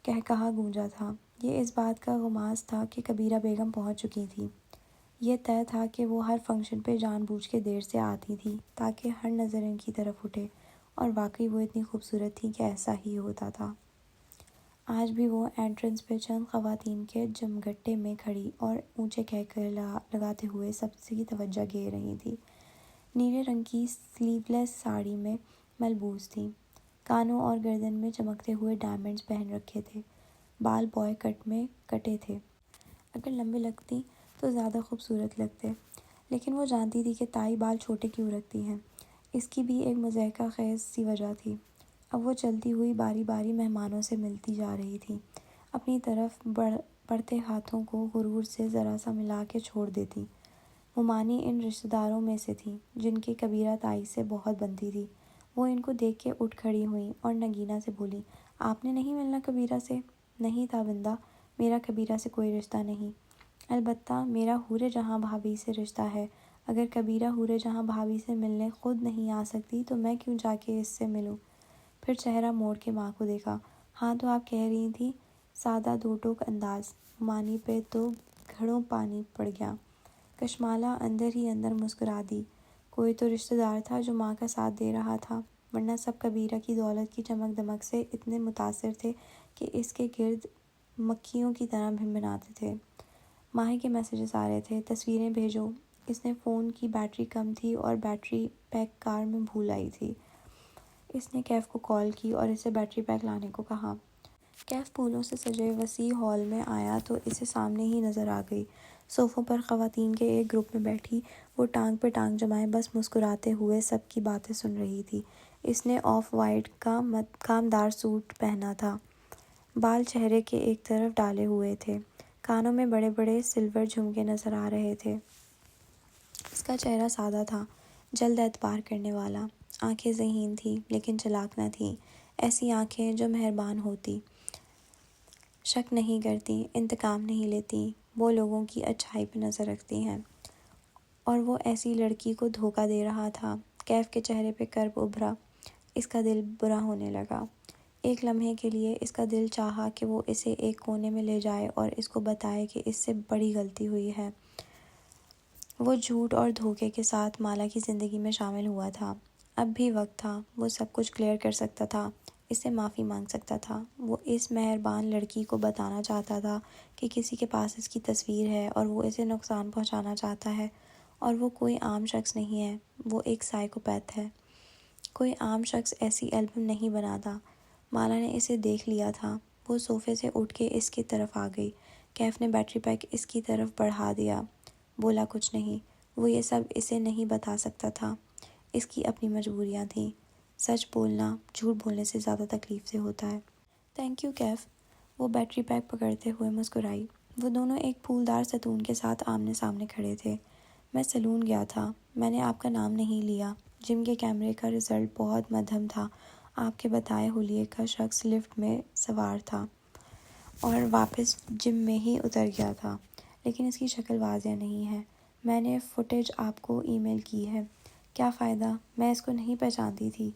قہقہا گونجا تھا۔ یہ اس بات کا غماز تھا کہ کبیرہ بیگم پہنچ چکی تھی۔ یہ طے تھا کہ وہ ہر فنکشن پہ جان بوجھ کے دیر سے آتی تھی تاکہ ہر نظر ان کی طرف اٹھے، اور واقعی وہ اتنی خوبصورت تھی کہ ایسا ہی ہوتا تھا۔ آج بھی وہ انٹرنس پہ چند خواتین کے جمگٹے میں کھڑی اور اونچے قہقہے لگاتے ہوئے سب کی توجہ گھیر رہی تھی۔ نیلے رنگ کی سلیو لیس ساڑی میں ملبوس تھیں، کانوں اور گردن میں چمکتے ہوئے ڈائمنڈز پہن رکھے تھے، بال بوائے کٹ میں کٹے تھے۔ اگر لمبے لگتی تو زیادہ خوبصورت لگتے، لیکن وہ جانتی تھی کہ تائی بال چھوٹے کیوں رکھتی ہیں۔ اس کی بھی ایک مضحکہ خیز سی وجہ تھی۔ اب وہ چلتی ہوئی باری باری مہمانوں سے ملتی جا رہی تھی، اپنی طرف بڑھتے ہاتھوں کو غرور سے ذرا سا ملا کے چھوڑ دیتی۔ مومانی ان رشتہ داروں میں سے تھیں جن کی کبیرہ تائی سے بہت بنتی تھی۔ وہ ان کو دیکھ کے اٹھ کھڑی ہوئیں اور نگینہ سے بولیں، آپ نے نہیں ملنا کبیرہ سے؟ نہیں تابندہ، میرا کبیرہ سے کوئی رشتہ نہیں، البتہ میرا حورِ جہاں بھابھی سے رشتہ ہے۔ اگر کبیرہ حورِ جہاں بھابھی سے ملنے خود نہیں آ سکتی تو میں کیوں جا کے اس سے ملوں؟ پھر چہرہ موڑ کے ماں کو دیکھا۔ ہاں تو آپ کہہ رہی تھیں، سادہ دو ٹوک انداز۔ مومانی پہ تو گھڑوں پانی پڑ گیا۔ کشمالہ اندر ہی اندر مسکرا دی۔ کوئی تو رشتہ دار تھا جو ماں کا ساتھ دے رہا تھا، ورنہ سب کبیرہ کی دولت کی چمک دمک سے اتنے متاثر تھے کہ اس کے گرد مکھیوں کی طرح بھنبھناتے تھے۔ ماہی کے میسیجز آ رہے تھے، تصویریں بھیجو۔ اس نے فون کی بیٹری کم تھی اور بیٹری پیک کار میں بھول آئی تھی۔ اس نے کیف کو کال کی اور اسے بیٹری پیک لانے کو کہا۔ کیف پھولوں سے سجے وسیع ہال میں آیا تو اسے سامنے ہی نظر آ گئی۔ صوفوں پر خواتین کے ایک گروپ میں بیٹھی وہ ٹانگ پہ ٹانگ جمائے بس مسکراتے ہوئے سب کی باتیں سن رہی تھی۔ اس نے آف وائٹ کا کامدار سوٹ پہنا تھا، بال چہرے کے ایک طرف ڈالے ہوئے تھے، کانوں میں بڑے بڑے سلور جھمکے نظر آ رہے تھے۔ اس کا چہرہ سادہ تھا، جلد اعتبار کرنے والا۔ آنکھیں ذہین تھیں لیکن چلاک نہ تھیں، ایسی آنکھیں جو مہربان ہوتی، شک نہیں کرتی، انتقام نہیں لیتی، وہ لوگوں کی اچھائی پہ نظر رکھتی ہیں۔ اور وہ ایسی لڑکی کو دھوکہ دے رہا تھا۔ کیف کے چہرے پہ کرب ابھرا، اس کا دل برا ہونے لگا۔ ایک لمحے کے لیے اس کا دل چاہا کہ وہ اسے ایک کونے میں لے جائے اور اس کو بتائے کہ اس سے بڑی غلطی ہوئی ہے۔ وہ جھوٹ اور دھوکے کے ساتھ مالا کی زندگی میں شامل ہوا تھا۔ اب بھی وقت تھا، وہ سب کچھ کلیئر کر سکتا تھا، اس سے معافی مانگ سکتا تھا۔ وہ اس مہربان لڑکی کو بتانا چاہتا تھا کہ کسی کے پاس اس کی تصویر ہے اور وہ اسے نقصان پہنچانا چاہتا ہے، اور وہ کوئی عام شخص نہیں ہے، وہ ایک سائیکوپیتھ ہے۔ کوئی عام شخص ایسی البم نہیں بناتا۔ مالا نے اسے دیکھ لیا تھا۔ وہ صوفے سے اٹھ کے اس کی طرف آ گئی۔ کیف نے بیٹری پیک اس کی طرف بڑھا دیا۔ بولا کچھ نہیں، وہ یہ سب اسے نہیں بتا سکتا تھا، اس کی اپنی مجبوریاں تھیں۔ سچ بولنا جھوٹ بولنے سے زیادہ تکلیف سے ہوتا ہے۔ تھینک یو کیف، وہ بیٹری پیک پکڑتے ہوئے مسکرائی۔ وہ دونوں ایک پھولدار ستون کے ساتھ آمنے سامنے کھڑے تھے۔ میں سیلون گیا تھا، میں نے آپ کا نام نہیں لیا۔ جم کے کیمرے کا رزلٹ بہت مدھم تھا۔ آپ کے بتائے حلیے کا شخص لفٹ میں سوار تھا اور واپس جم میں ہی اتر گیا تھا، لیکن اس کی شکل واضح نہیں ہے۔ میں نے فوٹیج آپ کو ای میل کی ہے۔ کیا فائدہ، میں اس کو نہیں پہچانتی تھی۔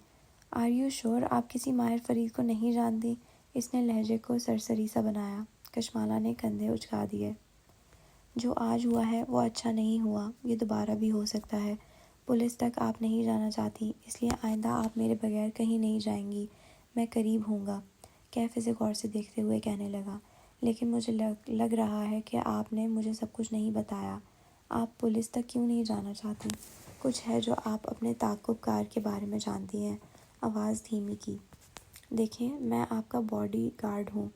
آر یو شور آپ کسی ماہر فرید کو نہیں جانتی؟ اس نے لہجے کو سرسری سا بنایا۔ کشمالہ نے کندھے اچکا دیے۔ جو آج ہوا ہے وہ اچھا نہیں ہوا، یہ دوبارہ بھی ہو سکتا ہے۔ پولیس تک آپ نہیں جانا چاہتی، اس لیے آئندہ آپ میرے بغیر کہیں نہیں جائیں گی، میں قریب ہوں گا۔ کیف اسے غور سے دیکھتے ہوئے کہنے لگا، لیکن مجھے لگ رہا ہے کہ آپ نے مجھے سب کچھ نہیں بتایا۔ آپ پولیس تک کیوں نہیں جانا چاہتی؟ کچھ ہے جو آپ اپنے تعاقب کار کے بارے میں جانتی ہیں۔ آواز دھیمی کی۔ دیکھیں، میں آپ کا باڈی گارڈ ہوں،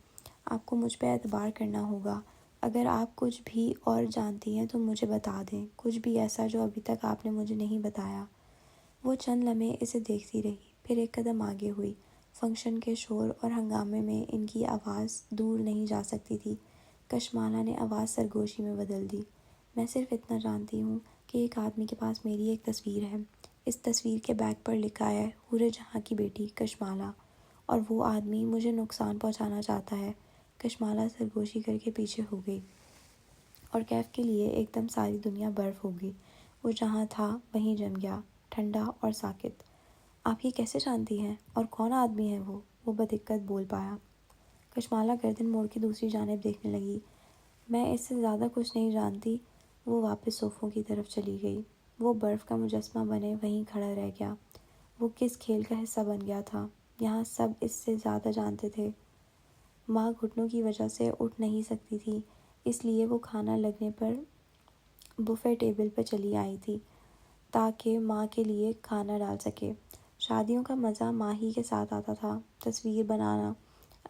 آپ کو مجھ پہ اعتبار کرنا ہوگا۔ اگر آپ کچھ بھی اور جانتی ہیں تو مجھے بتا دیں، کچھ بھی ایسا جو ابھی تک آپ نے مجھے نہیں بتایا۔ وہ چند لمحے اسے دیکھتی رہی، پھر ایک قدم آگے ہوئی۔ فنکشن کے شور اور ہنگامے میں ان کی آواز دور نہیں جا سکتی تھی۔ کشمالہ نے آواز سرگوشی میں بدل دی۔ میں صرف اتنا جانتی ہوں کہ ایک آدمی کے پاس میری ایک تصویر ہے۔ اس تصویر کے بیک پر لکھا ہے حورِ جہاں کی بیٹی کشمالہ، اور وہ آدمی مجھے نقصان پہنچانا چاہتا ہے۔ کشمالہ سرگوشی کر کے پیچھے ہو گئی اور کیف کے لیے ایک دم ساری دنیا برف ہو گئی۔ وہ جہاں تھا وہیں جم گیا، ٹھنڈا اور ساکت۔ آپ یہ کیسے جانتی ہیں؟ اور کون آدمی ہے وہ بدقت بول پایا۔ کشمالہ گردن موڑ کے دوسری جانب دیکھنے لگی۔ میں اس سے زیادہ کچھ نہیں جانتی۔ وہ واپس صوفوں کی طرف چلی گئی۔ وہ برف کا مجسمہ بنے وہیں کھڑا رہ گیا۔ وہ کس کھیل کا حصہ بن گیا تھا؟ یہاں سب اس سے زیادہ جانتے تھے۔ ماں گھٹنوں کی وجہ سے اٹھ نہیں سکتی تھی، اس لیے وہ کھانا لگنے پر بوفے ٹیبل پر چلی آئی تھی تاکہ ماں کے لیے کھانا ڈال سکے۔ شادیوں کا مزہ ماں ہی کے ساتھ آتا تھا۔ تصویر بنانا،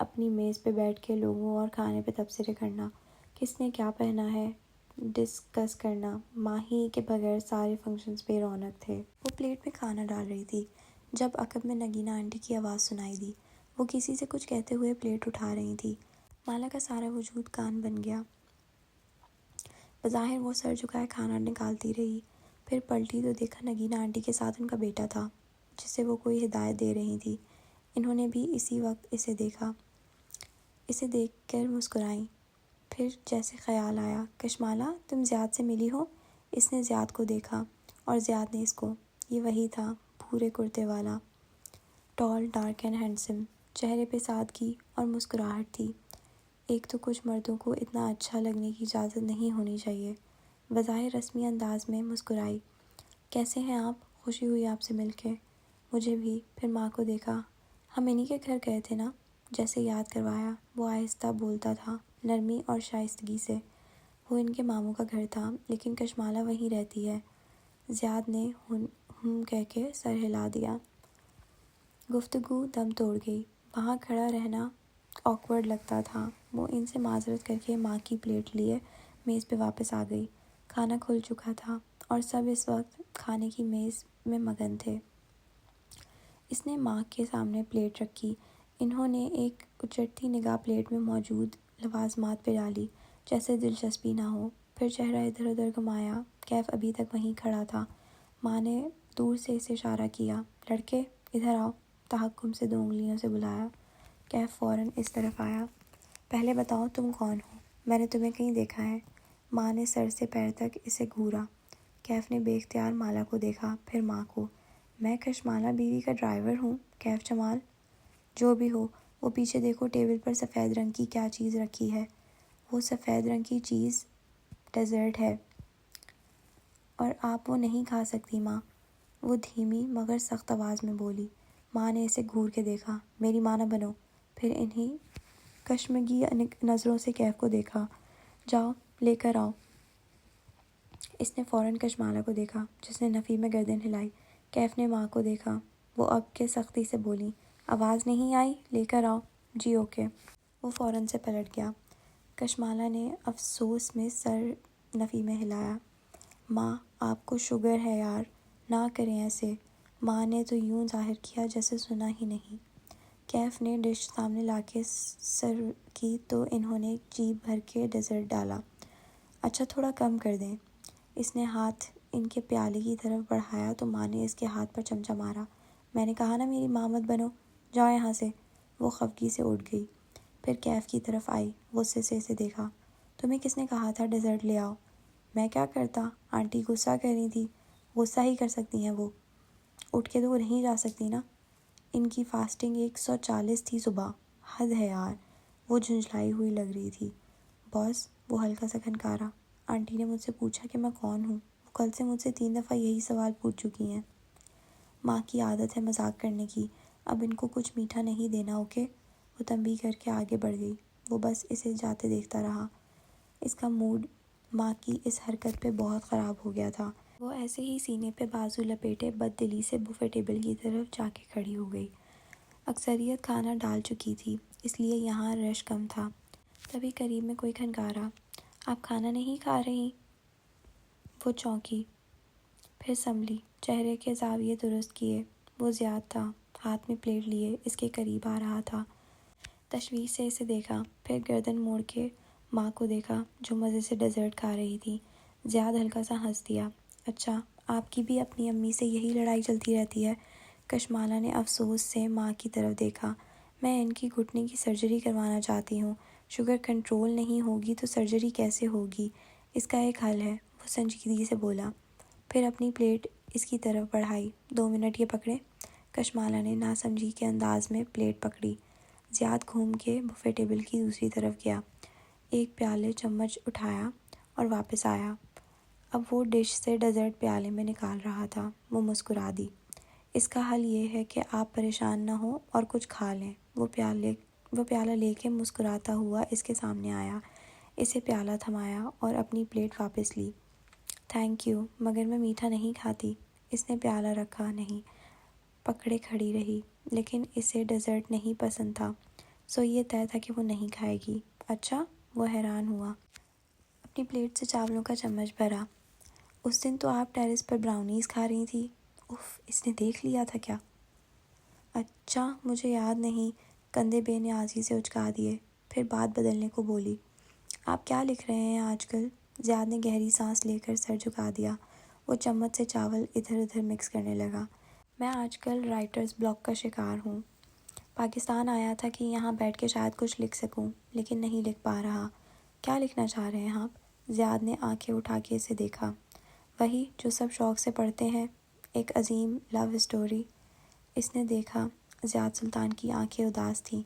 اپنی میز پہ بیٹھ کے لوگوں اور کھانے پہ تبصرے کرنا، کس نے کیا پہنا ہے ڈسکس کرنا، ماں ہی کے بغیر سارے فنکشنز بے رونق تھے۔ وہ پلیٹ میں کھانا ڈال رہی تھی جب عقب میں نگینہ آنٹی کی آواز سنائی دی۔ وہ کسی سے کچھ کہتے ہوئے پلیٹ اٹھا رہی تھی۔ مالا کا سارا وجود کان بن گیا۔ بظاہر وہ سر جھکائے کھانا نکالتی رہی، پھر پلٹی تو دیکھا نگینہ آنٹی کے ساتھ ان کا بیٹا تھا جسے وہ کوئی ہدایت دے رہی تھی۔ انہوں نے بھی اسی وقت اسے دیکھا۔ اسے دیکھ کر مسکرائیں۔ پھر جیسے خیال آیا، کشمالہ تم زیاد سے ملی ہو؟ اس نے زیاد کو دیکھا اور زیاد نے اس کو۔ یہ وہی تھا، بھورے کرتے والا، ٹال، ڈارک اینڈ ہینڈسم۔ چہرے پہ سادگی اور مسکراہٹ تھی۔ ایک تو کچھ مردوں کو اتنا اچھا لگنے کی اجازت نہیں ہونی چاہیے۔ بظاہر رسمی انداز میں مسکرائی۔ کیسے ہیں آپ؟ خوشی ہوئی آپ سے مل کے۔ مجھے بھی۔ پھر ماں کو دیکھا۔ ہم انہی کے گھر گئے تھے نا؟ جیسے یاد کروایا۔ وہ آہستہ بولتا تھا، نرمی اور شائستگی سے۔ وہ ان کے ماموں کا گھر تھا، لیکن کشمالہ وہیں رہتی ہے۔ زیاد نے کہہ کے سر ہلا دیا۔ گفتگو دم توڑ گئی۔ وہاں کھڑا رہنا آکورڈ لگتا تھا۔ وہ ان سے معذرت کر کے ماں کی پلیٹ لیے میز پہ واپس آ گئی۔ کھانا کھل چکا تھا اور سب اس وقت کھانے کی میز میں مگن تھے۔ اس نے ماں کے سامنے پلیٹ رکھی۔ انہوں نے ایک اچٹتی نگاہ پلیٹ میں موجود لوازمات پہ ڈالی، جیسے دلچسپی نہ ہو۔ پھر چہرہ ادھر ادھر گھمایا۔ کیف ابھی تک وہیں کھڑا تھا۔ ماں نے دور سے اسے اشارہ کیا۔ لڑکے ادھر آؤ، تحکم سے 2 انگلیوں سے بلایا۔ کیف فوراً اس طرف آیا۔ پہلے بتاؤ تم کون ہو؟ میں نے تمہیں کہیں دیکھا ہے۔ ماں نے سر سے پیر تک اسے گھورا۔ کیف نے بے اختیار مالا کو دیکھا، پھر ماں کو۔ میں کشمالہ بیوی کا ڈرائیور ہوں، کیف جمال۔ جو بھی ہو، وہ پیچھے دیکھو ٹیبل پر سفید رنگ کی کیا چیز رکھی ہے۔ وہ سفید رنگ کی چیز ڈیزرٹ ہے اور آپ وہ نہیں کھا سکتی ماں، وہ دھیمی مگر سخت آواز میں بولی۔ ماں نے اسے گھور کے دیکھا۔ میری ماں نہ بنو۔ پھر انہیں کشمگی نظروں سے کیف کو دیکھا۔ جاؤ لے کر آؤ۔ اس نے فوراً کشمالہ کو دیکھا جس نے نفی میں گردن ہلائی۔ کیف نے ماں کو دیکھا۔ وہ اب کے سختی سے بولی، آواز نہیں آئی؟ لے کر آؤ۔ جی اوکے۔ وہ فوراً سے پلٹ گیا۔ کشمالہ نے افسوس میں سر نفی میں ہلایا۔ ماں آپ کو شوگر ہے یار، نہ کریں ایسے۔ ماں نے تو یوں ظاہر کیا جیسے سنا ہی نہیں۔ کیف نے ڈش سامنے لا کے سرو کی تو انہوں نے جیب بھر کے ڈیزرٹ ڈالا۔ اچھا تھوڑا کم کر دیں۔ اس نے ہاتھ ان کے پیالے کی طرف بڑھایا تو ماں نے اس کے ہاتھ پر چمچہ مارا۔ میں نے کہا نا میری ماں مت بنو، جاؤ یہاں سے۔ وہ خفگی سے اٹھ گئی، پھر کیف کی طرف آئی، غصے سے اسے دیکھا۔ تمہیں کس نے کہا تھا ڈیزرٹ لے آؤ؟ میں کیا کرتا؟ آنٹی غصہ کر رہی تھی۔ غصہ ہی کر سکتی ہیں وہ، اٹھ کے تو نہیں جا سکتی نا۔ ان کی فاسٹنگ 140 تھی صبح، حد ہے یار۔ وہ جھنجھلائی ہوئی لگ رہی تھی۔ باس، وہ ہلکا سا کھنکارا۔ آنٹی نے مجھ سے پوچھا کہ میں کون ہوں۔ وہ کل سے مجھ سے 3 دفعہ یہی سوال پوچھ چکی ہیں۔ ماں کی عادت ہے مذاق کرنے کی، اب ان کو کچھ میٹھا نہیں دینا، اوکے؟ وہ تنبیہ کر کے آگے بڑھ گئی۔ وہ بس اسے جاتے دیکھتا رہا۔ اس کا موڈ ماں کی اس حرکت پہ بہت خراب ہو گیا تھا۔ وہ ایسے ہی سینے پہ بازو لپیٹے بد دلی سے بوفے ٹیبل کی طرف جا کے کھڑی ہو گئی۔ اکثریت کھانا ڈال چکی تھی، اس لیے یہاں رش کم تھا۔ تبھی قریب میں کوئی کھنکارا، آپ کھانا نہیں کھا رہی؟ وہ چونکی، پھر سنبھلی، چہرے کے زاویے درست کیے۔ وہ زیاد تھا، ہاتھ میں پلیٹ لیے اس کے قریب آ رہا تھا۔ تشویش سے اسے دیکھا، پھر گردن موڑ کے ماں کو دیکھا جو مزے سے ڈیزرٹ کھا رہی تھی۔ زیاد ہلکا سا ہنس دیا۔ اچھا، آپ کی بھی اپنی امی سے یہی لڑائی چلتی رہتی ہے؟ کشمالہ نے افسوس سے ماں کی طرف دیکھا۔ میں ان کی گھٹنے کی سرجری کروانا چاہتی ہوں۔ شوگر کنٹرول نہیں ہوگی تو سرجری کیسے ہوگی؟ اس کا ایک حل ہے، وہ سنجیدگی سے بولا۔ پھر اپنی پلیٹ اس کی طرف بڑھائی۔ 2 منٹ یہ پکڑیں۔ کشمالہ نے ناسمجھی کے انداز میں پلیٹ پکڑی۔ زیاد گھوم کے بفے ٹیبل کی دوسری طرف گیا، ایک پیالے چمچ اٹھایا اور واپس آیا۔ اب وہ ڈش سے ڈیزرٹ پیالے میں نکال رہا تھا۔ وہ مسکرا دی۔ اس کا حل یہ ہے کہ آپ پریشان نہ ہوں اور کچھ کھا لیں۔ وہ پیالہ لے کے مسکراتا ہوا اس کے سامنے آیا، اسے پیالہ تھمایا اور اپنی پلیٹ واپس لی۔ تھینک یو، مگر میں میٹھا نہیں کھاتی۔ اس نے پیالہ رکھا نہیں، پکڑے کھڑی رہی، لیکن اسے ڈیزرٹ نہیں پسند تھا، سو یہ طے تھا کہ وہ نہیں کھائے گی۔ اچھا، وہ حیران ہوا۔ اپنی پلیٹ سے چاولوں کا چمچ بھرا۔ اس دن تو آپ ٹیرس پر براؤنیز کھا رہی تھی۔ اف، اس نے دیکھ لیا تھا کیا؟ اچھا، مجھے یاد نہیں۔ کندھے بے نیازی سے اچکا دیے، پھر بات بدلنے کو بولی۔ آپ کیا لکھ رہے ہیں آج کل؟ زیاد نے گہری سانس لے کر سر جھکا دیا۔ وہ چمچ سے چاول ادھر ادھر مکس کرنے لگا۔ میں آج کل رائٹرز بلاک کا شکار ہوں۔ پاکستان آیا تھا کہ یہاں بیٹھ کے شاید کچھ لکھ سکوں، لیکن نہیں لکھ پا رہا۔ کیا لکھنا چاہ رہے ہیں آپ؟ زیاد نے آنکھیں اٹھا کے اسے دیکھا۔ وہی جو سب شوق سے پڑھتے ہیں، ایک عظیم لو اسٹوری۔ اس نے دیکھا، زیاد سلطان کی آنکھیں اداس تھیں،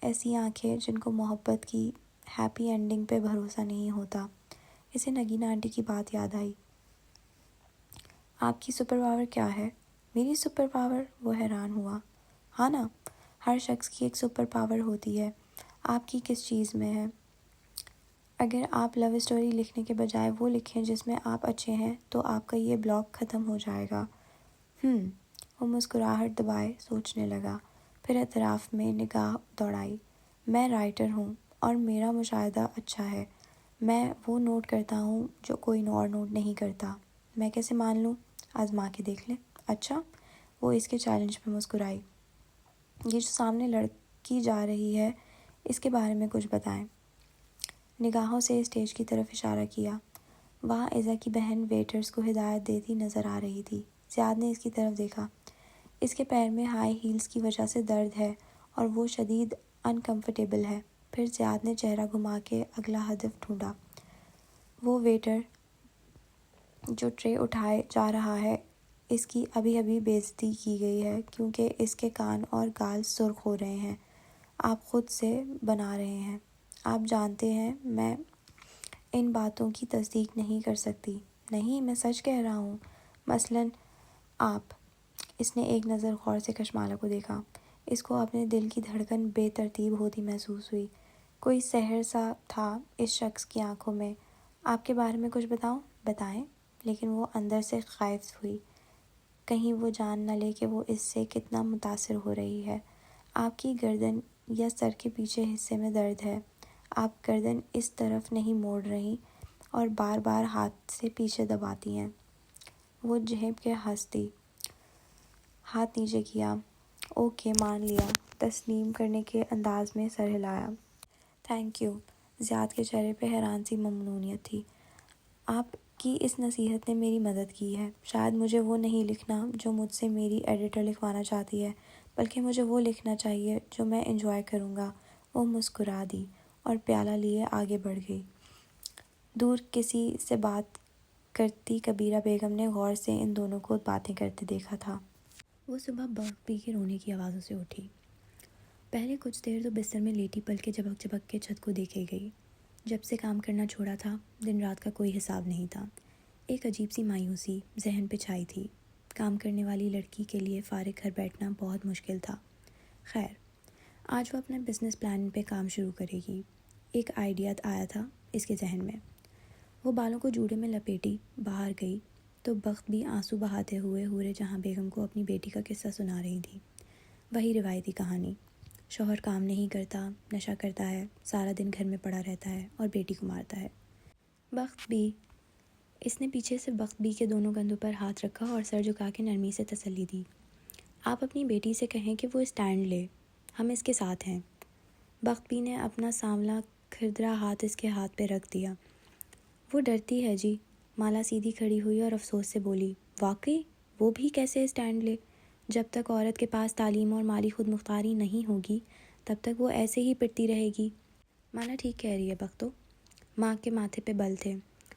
ایسی آنکھیں جن کو محبت کی ہیپی اینڈنگ پہ بھروسہ نہیں ہوتا۔ اسے نگینہ آنٹی کی بات یاد آئی۔ آپ کی سپر پاور کیا ہے؟ میری سپر پاور؟ وہ حیران ہوا۔ ہاں نا، ہر شخص کی ایک سپر پاور ہوتی ہے۔ آپ کی کس چیز میں ہے؟ اگر آپ لو اسٹوری لکھنے کے بجائے وہ لکھیں جس میں آپ اچھے ہیں تو آپ کا یہ بلاک ختم ہو جائے گا۔ وہ مسکراہٹ دبائے سوچنے لگا، پھر اطراف میں نگاہ دوڑائی۔ میں رائٹر ہوں اور میرا مشاہدہ اچھا ہے۔ میں وہ نوٹ کرتا ہوں جو کوئی اور نوٹ نہیں کرتا۔ میں کیسے مان لوں؟ آزما کے دیکھ لیں۔ اچھا، وہ اس کے چیلنج پہ مسکرائی۔ یہ جو سامنے لڑکی جا رہی ہے، اس کے بارے میں کچھ بتائیں۔ نگاہوں سے اسٹیج کی طرف اشارہ کیا۔ وہاں ایزا کی بہن ویٹرز کو ہدایت دیتی نظر آ رہی تھی۔ زیاد نے اس کی طرف دیکھا۔ اس کے پیر میں ہائی ہیلز کی وجہ سے درد ہے اور وہ شدید انکمفرٹیبل ہے۔ پھر زیاد نے چہرہ گھما کے اگلا ہدف ڈھونڈا۔ وہ ویٹر جو ٹرے اٹھائے جا رہا ہے، اس کی ابھی ابھی بے عزتی کی گئی ہے کیونکہ اس کے کان اور گال سرخ ہو رہے ہیں۔ آپ خود سے بنا رہے ہیں۔ آپ جانتے ہیں میں ان باتوں کی تصدیق نہیں کر سکتی۔ نہیں، میں سچ کہہ رہا ہوں۔ مثلاً آپ۔ اس نے ایک نظر غور سے کشمالہ کو دیکھا۔ اس کو اپنے دل کی دھڑکن بے ترتیب ہوتی محسوس ہوئی۔ کوئی سحر سا تھا اس شخص کی آنکھوں میں۔ آپ کے بارے میں کچھ بتاؤں؟ بتائیں۔ لیکن وہ اندر سے خائف ہوئی، کہیں وہ جان نہ لے کہ وہ اس سے کتنا متاثر ہو رہی ہے۔ آپ کی گردن یا سر کے پیچھے حصے میں درد ہے۔ آپ گردن اس طرف نہیں موڑ رہی اور بار بار ہاتھ سے پیچھے دباتی ہیں۔ وہ جھنب کے ہنس دی، ہاتھ نیچے کیا۔ اوکے، مان لیا۔ تسلیم کرنے کے انداز میں سر ہلایا۔ Thank you. زیاد کے چہرے پہ حیران سی ممنونیت تھی۔ آپ کی اس نصیحت نے میری مدد کی ہے۔ شاید مجھے وہ نہیں لکھنا جو مجھ سے میری ایڈیٹر لکھوانا چاہتی ہے، بلکہ مجھے وہ لکھنا چاہیے جو میں انجوائے کروں گا۔ وہ مسکرا دی اور پیالہ لیے آگے بڑھ گئی۔ دور کسی سے بات کرتی کبیرہ بیگم نے غور سے ان دونوں کو باتیں کرتے دیکھا تھا۔ وہ صبح برف پی کے رونے کی آوازوں سے اٹھی۔ پہلے کچھ دیر تو بستر میں لیٹی پل کے جھپک جھپک کے چھت کو دیکھے گئی۔ جب سے کام کرنا چھوڑا تھا، دن رات کا کوئی حساب نہیں تھا۔ ایک عجیب سی مایوسی ذہن پہ چھائی تھی۔ کام کرنے والی لڑکی کے لیے فارغ گھر بیٹھنا بہت مشکل تھا۔ خیر، آج وہ اپنے بزنس پلان پہ کام شروع کرے گی۔ ایک آئیڈیا آیا تھا اس کے ذہن میں۔ وہ بالوں کو جوڑے میں لپیٹی باہر گئی تو بخت بھی آنسو بہاتے ہوئے حورِ جہاں بیگم کو اپنی بیٹی کا قصہ سنا رہی تھی۔ وہی روایتی کہانی۔ شوہر کام نہیں کرتا، نشہ کرتا ہے، سارا دن گھر میں پڑا رہتا ہے اور بیٹی کو مارتا ہے۔ بخت بھی۔ اس نے پیچھے سے بخت بھی کے دونوں کندھوں پر ہاتھ رکھا اور سر جھکا کے نرمی سے تسلی دی۔ آپ اپنی بیٹی سے کہیں کہ وہ اسٹینڈ لے، ہم اس کے ساتھ ہیں۔ بخت بھی نے اپنا سانولا کھردرا ہاتھ اس کے ہاتھ پہ رکھ دیا۔ وہ ڈرتی ہے جی۔ مالا سیدھی کھڑی ہوئی اور افسوس سے بولی، واقعی وہ بھی کیسے اسٹینڈ لے؟ جب تک عورت کے پاس تعلیم اور مالی خود مختاری نہیں ہوگی، تب تک وہ ایسے ہی پٹتی رہے گی۔ مالا ٹھیک کہہ رہی ہے بختو۔ ماں کے ماتھے پہ بل تھے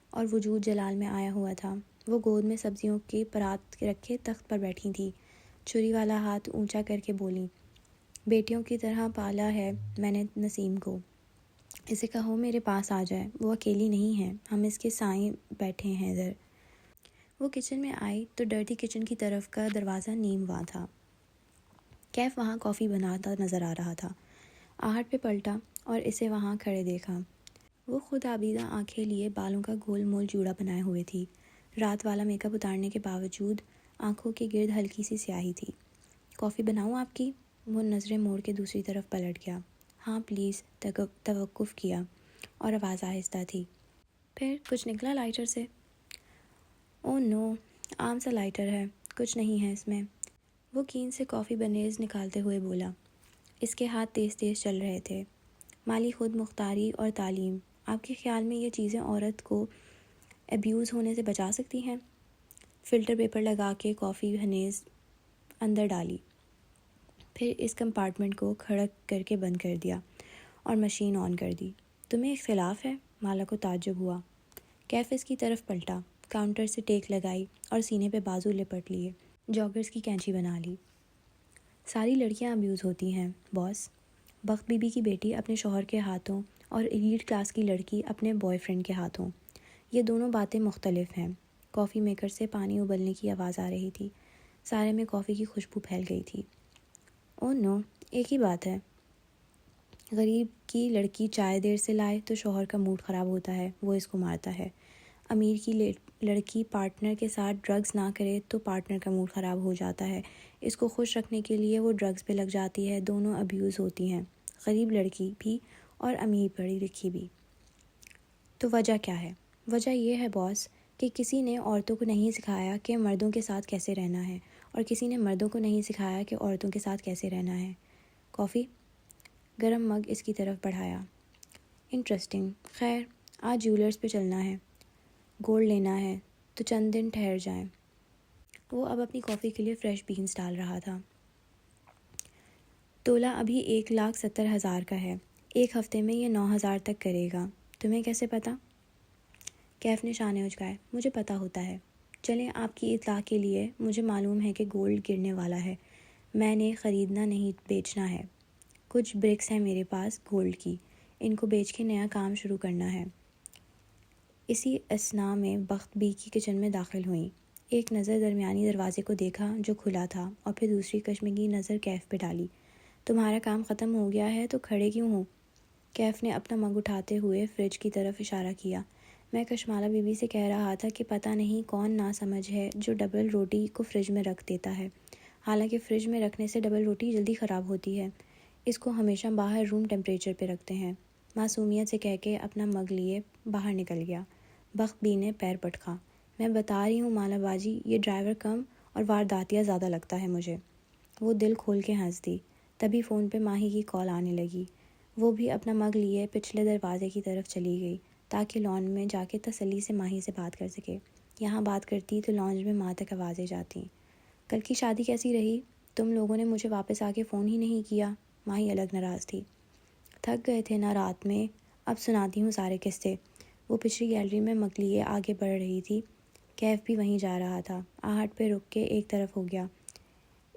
اور وجود جلال میں آیا ہوا تھا۔ وہ گود میں سبزیوں کے پرات رکھے تخت پر بیٹھی تھی۔ چھری والا ہاتھ اونچا کر کے بولیں، بیٹیوں کی طرح پالا ہے میں نے نسیم کو، اسے کہو میرے پاس آ جائے، وہ اکیلی نہیں ہے، ہم اس کے سائیں بیٹھے ہیں ادھر۔ وہ کچن میں آئی تو ڈرتی کچن کی طرف کا دروازہ نیم ہوا تھا۔ کیف وہاں کافی بناتا نظر آ رہا تھا۔ آہٹ پہ پلٹا اور اسے وہاں کھڑے دیکھا۔ وہ خود آبیدہ آنکھیں لیے بالوں کا گول مول جوڑا بنائے ہوئے تھی۔ رات والا میک اپ اتارنے کے باوجود آنکھوں کے گرد ہلکی سی سیاہی تھی۔ کافی بناؤں آپ کی؟ وہ نظریں موڑ کے دوسری طرف پلٹ گیا۔ ہاں پلیز، توقف کیا اور آواز آہستہ تھی۔ پھر کچھ نکلا لائٹر سے؟ او نو، عام سا لائٹر ہے، کچھ نہیں ہے اس میں۔ وہ کین سے کافی بنیز نکالتے ہوئے بولا۔ اس کے ہاتھ تیز تیز چل رہے تھے۔ مالی خود مختاری اور تعلیم، آپ کے خیال میں یہ چیزیں عورت کو ایبیوز ہونے سے بچا سکتی ہیں؟ فلٹر پیپر لگا کے کافی بنیز اندر ڈالی، پھر اس کمپارٹمنٹ کو کھڑک کر کے بند کر دیا اور مشین آن کر دی۔ تمہیں اختلاف ہے؟ مالا کو تعجب ہوا۔ کیف اس کی طرف پلٹا، کاؤنٹر سے ٹیک لگائی اور سینے پہ بازو لپٹ لیے، جاگرز کی کینچی بنا لی۔ ساری لڑکیاں ابیوز ہوتی ہیں باس، بخت بی بی کی بیٹی اپنے شوہر کے ہاتھوں اور ایلیٹ کلاس کی لڑکی اپنے بوائے فرینڈ کے ہاتھوں، یہ دونوں باتیں مختلف ہیں۔ کافی میکر سے پانی ابلنے کی آواز آ رہی تھی، سارے میں کافی کی خوشبو پھیل گئی تھی۔ او نو، ایک ہی بات ہے، غریب کی لڑکی چائے دیر سے لائے تو شوہر کا موڈ خراب ہوتا ہے، وہ اس کو مارتا ہے۔ امیر کی لڑکی پارٹنر کے ساتھ ڈرگز نہ کرے تو پارٹنر کا موڈ خراب ہو جاتا ہے، اس کو خوش رکھنے کے لیے وہ ڈرگز پہ لگ جاتی ہے، دونوں ابیوز ہوتی ہیں، غریب لڑکی بھی اور امیر پڑھی لکھی بھی۔ تو وجہ کیا ہے؟ وجہ یہ ہے باس کہ کسی نے عورتوں کو نہیں سکھایا کہ مردوں کے ساتھ کیسے رہنا ہے، اور کسی نے مردوں کو نہیں سکھایا کہ عورتوں کے ساتھ کیسے رہنا ہے۔ کافی گرم مگ اس کی طرف بڑھایا۔ انٹرسٹنگ، خیر آج جیولرز پہ چلنا ہے، گولڈ لینا ہے تو چند دن ٹھہر جائیں۔ وہ اب اپنی کافی کے لیے فریش بینز ڈال رہا تھا۔ تولہ ابھی 1,70,000 کا ہے، ایک ہفتے میں یہ 9,000 تک کرے گا۔ تمہیں کیسے پتا؟ کیف نے شانے اچکائے۔ مجھے پتا ہوتا ہے۔ چلیں آپ کی اطلاع کے لیے، مجھے معلوم ہے کہ گولڈ گرنے والا ہے، میں نے خریدنا نہیں بیچنا ہے۔ کچھ برکس ہیں میرے پاس گولڈ کی، ان کو بیچ کے نیا کام شروع کرنا ہے۔ اسی اثناء میں بخت بی کی کچن میں داخل ہوئیں۔ ایک نظر درمیانی دروازے کو دیکھا جو کھلا تھا اور پھر دوسری کشمکشی نظر کیف پہ ڈالی۔ تمہارا کام ختم ہو گیا ہے تو کھڑے کیوں ہو؟ کیف نے اپنا مگ اٹھاتے ہوئے فریج کی طرف اشارہ کیا۔ میں کشمالہ بی بی سے کہہ رہا تھا کہ پتہ نہیں کون ناسمجھ ہے جو ڈبل روٹی کو فریج میں رکھ دیتا ہے، حالانکہ فریج میں رکھنے سے ڈبل روٹی جلدی خراب ہوتی ہے، اس کو ہمیشہ باہر روم ٹیمپریچر پہ رکھتے ہیں۔ معصومیت سے کہہ کے اپنا مگ لیے باہر نکل گیا۔ بخت بی نے پیر پٹکا۔ میں بتا رہی ہوں مالا باجی، یہ ڈرائیور کم اور وارداتیہ زیادہ لگتا ہے مجھے۔ وہ دل کھول کے ہنس دی۔ تبھی فون پہ ماہی کی کال آنے لگی۔ وہ بھی اپنا مگ لیے پچھلے دروازے کی طرف چلی گئی تاکہ لان میں جا کے تسلی سے ماہی سے بات کر سکے۔ یہاں بات کرتی تو لانج میں ماں تک آوازیں جاتی۔ کل کی شادی کیسی رہی؟ تم لوگوں نے مجھے واپس آ کے فون ہی نہیں کیا۔ ماہی الگ ناراض تھی۔ تھک گئے تھے نا رات میں، اب سناتی ہوں سارے قصے۔ وہ پچھلی گیلری میں مگ لیے آگے بڑھ رہی تھی۔ کیف بھی وہیں جا رہا تھا۔ آہٹ پہ رک کے ایک طرف ہو گیا،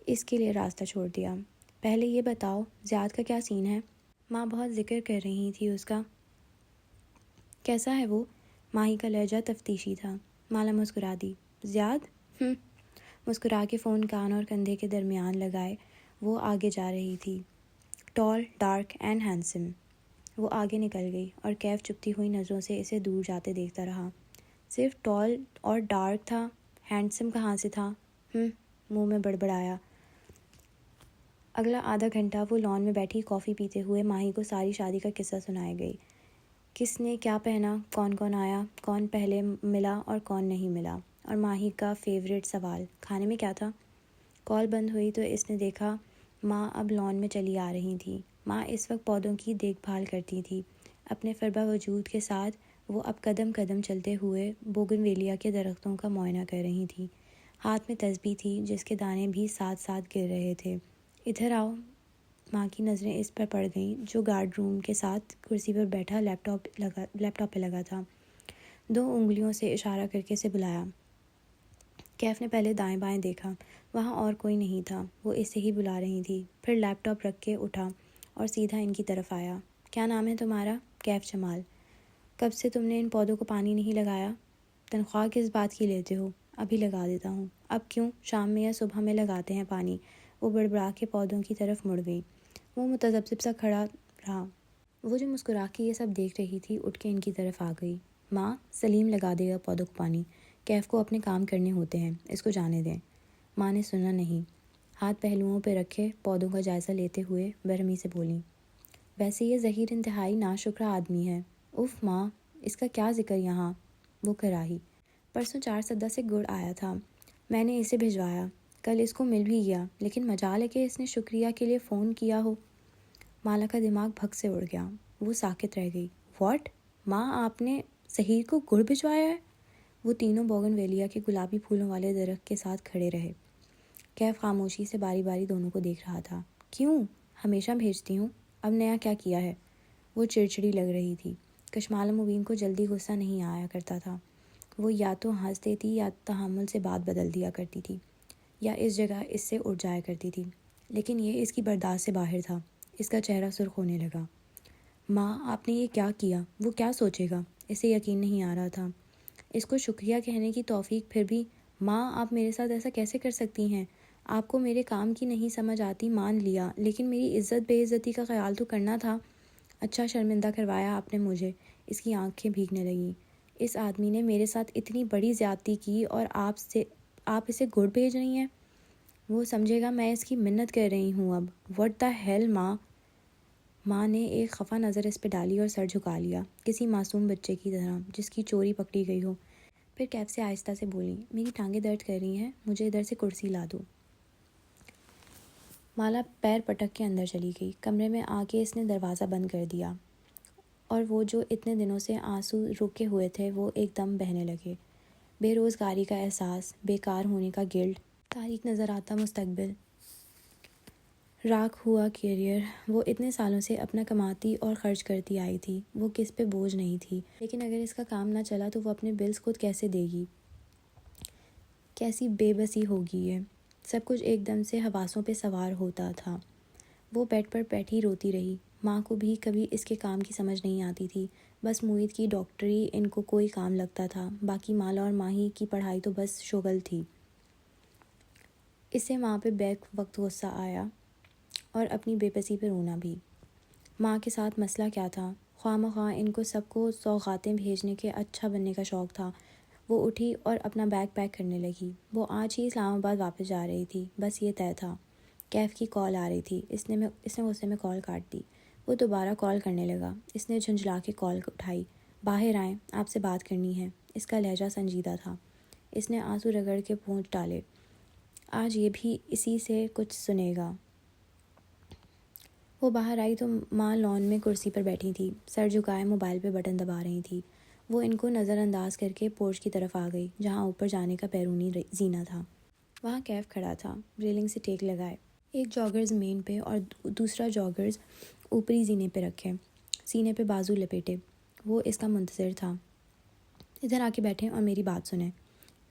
اس کے لیے راستہ چھوڑ دیا۔ پہلے یہ بتاؤ زیاد کا کیا سین ہے؟ ماں بہت ذکر کر رہی تھی اس کا۔ کیسا ہے وہ؟ ماہی کا لہجہ تفتیشی تھا۔ مالا مسکرا دی۔ زیاد؟ مسکرا کے فون کان اور کندھے کے درمیان لگائے وہ آگے جا رہی تھی۔ ٹال، ڈارک اینڈ ہینڈسم۔ وہ آگے نکل گئی اور کیف چپتی ہوئی نظروں سے اسے دور جاتے دیکھتا رہا۔ صرف ٹال اور ڈارک تھا، ہینڈسم کہاں سے تھا؟ منہ میں بڑبڑایا۔ اگلا آدھا گھنٹہ وہ لان میں بیٹھی کافی پیتے ہوئے ماہی کو ساری شادی کا قصہ سنائے گئی۔ کس نے کیا پہنا، کون کون آیا، کون پہلے ملا اور کون نہیں ملا، اور ماہی کا فیوریٹ سوال، کھانے میں کیا تھا؟ کال بند ہوئی تو اس نے دیکھا ماں اب لان میں چلی آ رہی تھی۔ ماں اس وقت پودوں کی دیکھ بھال کرتی تھی۔ اپنے فربہ وجود کے ساتھ وہ اب قدم قدم چلتے ہوئے بوگن ویلیا کے درختوں کا معائنہ کر رہی تھی۔ ہاتھ میں تسبیح تھی جس کے دانے بھی ساتھ ساتھ گر رہے تھے۔ ادھر آؤ۔ ماں کی نظریں اس پر پڑ گئیں جو گارڈ روم کے ساتھ کرسی پر بیٹھا لیپ ٹاپ پہ لگا تھا۔ 2 انگلیوں سے اشارہ کر کے اسے بلایا۔ کیف نے پہلے دائیں بائیں دیکھا، وہاں اور کوئی نہیں تھا، وہ اسے ہی بلا رہی تھی۔ پھر لیپ ٹاپ رکھ کے اٹھا اور سیدھا ان کی طرف آیا۔ کیا نام ہے تمہارا؟ کیف جمال۔ کب سے تم نے ان پودوں کو پانی نہیں لگایا؟ تنخواہ کس بات کی لیتے ہو؟ ابھی لگا دیتا ہوں۔ اب کیوں؟ شام میں یا صبح میں لگاتے ہیں پانی۔ وہ بڑبڑا کے پودوں کی طرف مڑ گئی۔ وہ متذبذب سا کھڑا رہا۔ وہ جو مسکرا کے یہ سب دیکھ رہی تھی اٹھ کے ان کی طرف آ گئی۔ ماں، سلیم لگا دے گا پودوں کو پانی۔ کیف کو اپنے کام کرنے ہوتے ہیں، اس کو جانے دیں۔ ماں نے سنا نہیں، ہاتھ پہلوؤں پہ رکھے پودوں کا جائزہ لیتے ہوئے برہمی سے بولی، ویسے یہ ظہیر انتہائی ناشکرا آدمی ہے۔ اف ماں، اس کا کیا ذکر یہاں؟ وہ کراہی، پرسوں 4 سدہ سے گڑ آیا تھا، میں نے اسے بھجوایا، کل اس کو مل بھی گیا، لیکن مجال ہے کہ اس نے شکریہ کے لیے فون کیا ہو۔ مالا کا دماغ بھگ سے اڑ گیا، وہ ساکت رہ گئی۔ واٹ؟ ماں، آپ نے ظہیر کو گڑ بھجوایا ہے؟ وہ تینوں بوگن ویلیا کے گلابی پھولوں والے درخت کے ساتھ کھڑے رہے۔ کیف خاموشی سے باری باری دونوں کو دیکھ رہا تھا۔ کیوں؟ ہمیشہ بھیجتی ہوں، اب نیا کیا کیا ہے؟ وہ چڑچڑی لگ رہی تھی۔ کشمالہ مبین کو جلدی غصہ نہیں آیا کرتا تھا۔ وہ یا تو ہنس دیتی یا تحمل سے بات بدل دیا کرتی تھی، یا اس جگہ اس سے اٹھ جایا کرتی تھی، لیکن یہ اس کی برداشت سے باہر تھا۔ اس کا چہرہ سرخ ہونے لگا۔ ماں، آپ نے یہ کیا کیا؟ وہ کیا سوچے گا؟ اسے یقین نہیں آ رہا تھا۔ اس کو شکریہ کہنے کی توفیق، پھر بھی ماں آپ میرے ساتھ ایسا کیسے کر سکتی ہیں؟ آپ کو میرے کام کی نہیں سمجھ آتی، مان لیا، لیکن میری عزت بے عزتی کا خیال تو کرنا تھا۔ اچھا شرمندہ کروایا آپ نے مجھے۔ اس کی آنکھیں بھیگنے لگیں۔ اس آدمی نے میرے ساتھ اتنی بڑی زیادتی کی اور آپ اسے گڑ بھیج رہی ہیں؟ وہ سمجھے گا میں اس کی منت کر رہی ہوں اب۔ واٹ دا ہیل ماں؟ ماں نے ایک خفا نظر اس پہ ڈالی اور سر جھکا لیا، کسی معصوم بچے کی طرح جس کی چوری پکڑی گئی ہو۔ پھر کیف سے آہستہ سے بولی، میری ٹانگیں درد کر رہی ہیں، مجھے ادھر سے کرسی لا دو۔ مالا پیر پٹک کے اندر چلی گئی۔ کمرے میں آ کے اس نے دروازہ بند کر دیا، اور وہ جو اتنے دنوں سے آنسو رکے ہوئے تھے وہ ایک دم بہنے لگے۔ بے روزگاری کا احساس، بیکار ہونے کا گلٹ، تاریک نظر آتا مستقبل، راکھ ہوا کیریئر۔ وہ اتنے سالوں سے اپنا کماتی اور خرچ کرتی آئی تھی، وہ کس پہ بوجھ نہیں تھی، لیکن اگر اس کا کام نہ چلا تو وہ اپنے بلز خود کیسے دے گی؟ کیسی بے بسی ہوگی یہ؟ سب کچھ ایک دم سے حواسوں پہ سوار ہوتا تھا۔ وہ بیڈ پر بیٹھی روتی رہی۔ ماں کو بھی کبھی اس کے کام کی سمجھ نہیں آتی تھی، بس موید کی ڈاکٹری ان کو کوئی کام لگتا تھا، باقی مالا اور ماہی کی پڑھائی تو بس شغل تھی۔ اس سے ماں پہ بیک وقت غصہ آیا اور اپنی بے بسی پہ رونا بھی۔ ماں کے ساتھ مسئلہ کیا تھا؟ خواہ مخواہ ان کو سب کو سوغاتیں بھیجنے کے اچھا بننے کا شوق تھا۔ وہ اٹھی اور اپنا بیگ پیک کرنے لگی۔ وہ آج ہی اسلام آباد واپس جا رہی تھی، بس یہ طے تھا۔ کیف کی کال آ رہی تھی، اس نے غصے میں کال کاٹ دی۔ وہ دوبارہ کال کرنے لگا۔ اس نے جھنجھلا کے کال اٹھائی۔ باہر آئیں، آپ سے بات کرنی ہے۔ اس کا لہجہ سنجیدہ تھا۔ اس نے آنسو رگڑ کے پونچھ ڈالے۔ آج یہ بھی اسی سے کچھ سنے گا۔ وہ باہر آئی تو ماں لان میں کرسی پر بیٹھی تھی، سر جھکائے موبائل پہ بٹن دبا رہی تھی۔ وہ ان کو نظر انداز کر کے پورچ کی طرف آ گئی، جہاں اوپر جانے کا بیرونی زینہ تھا۔ وہاں کیف کھڑا تھا، ریلنگ سے ٹیک لگائے، ایک جاگرز زمین پہ اور دوسرا جاگرز اوپری زینے پہ رکھے، سینے پہ بازو لپیٹے۔ وہ اس کا منتظر تھا۔ ادھر آ کے بیٹھیں اور میری بات سنیں۔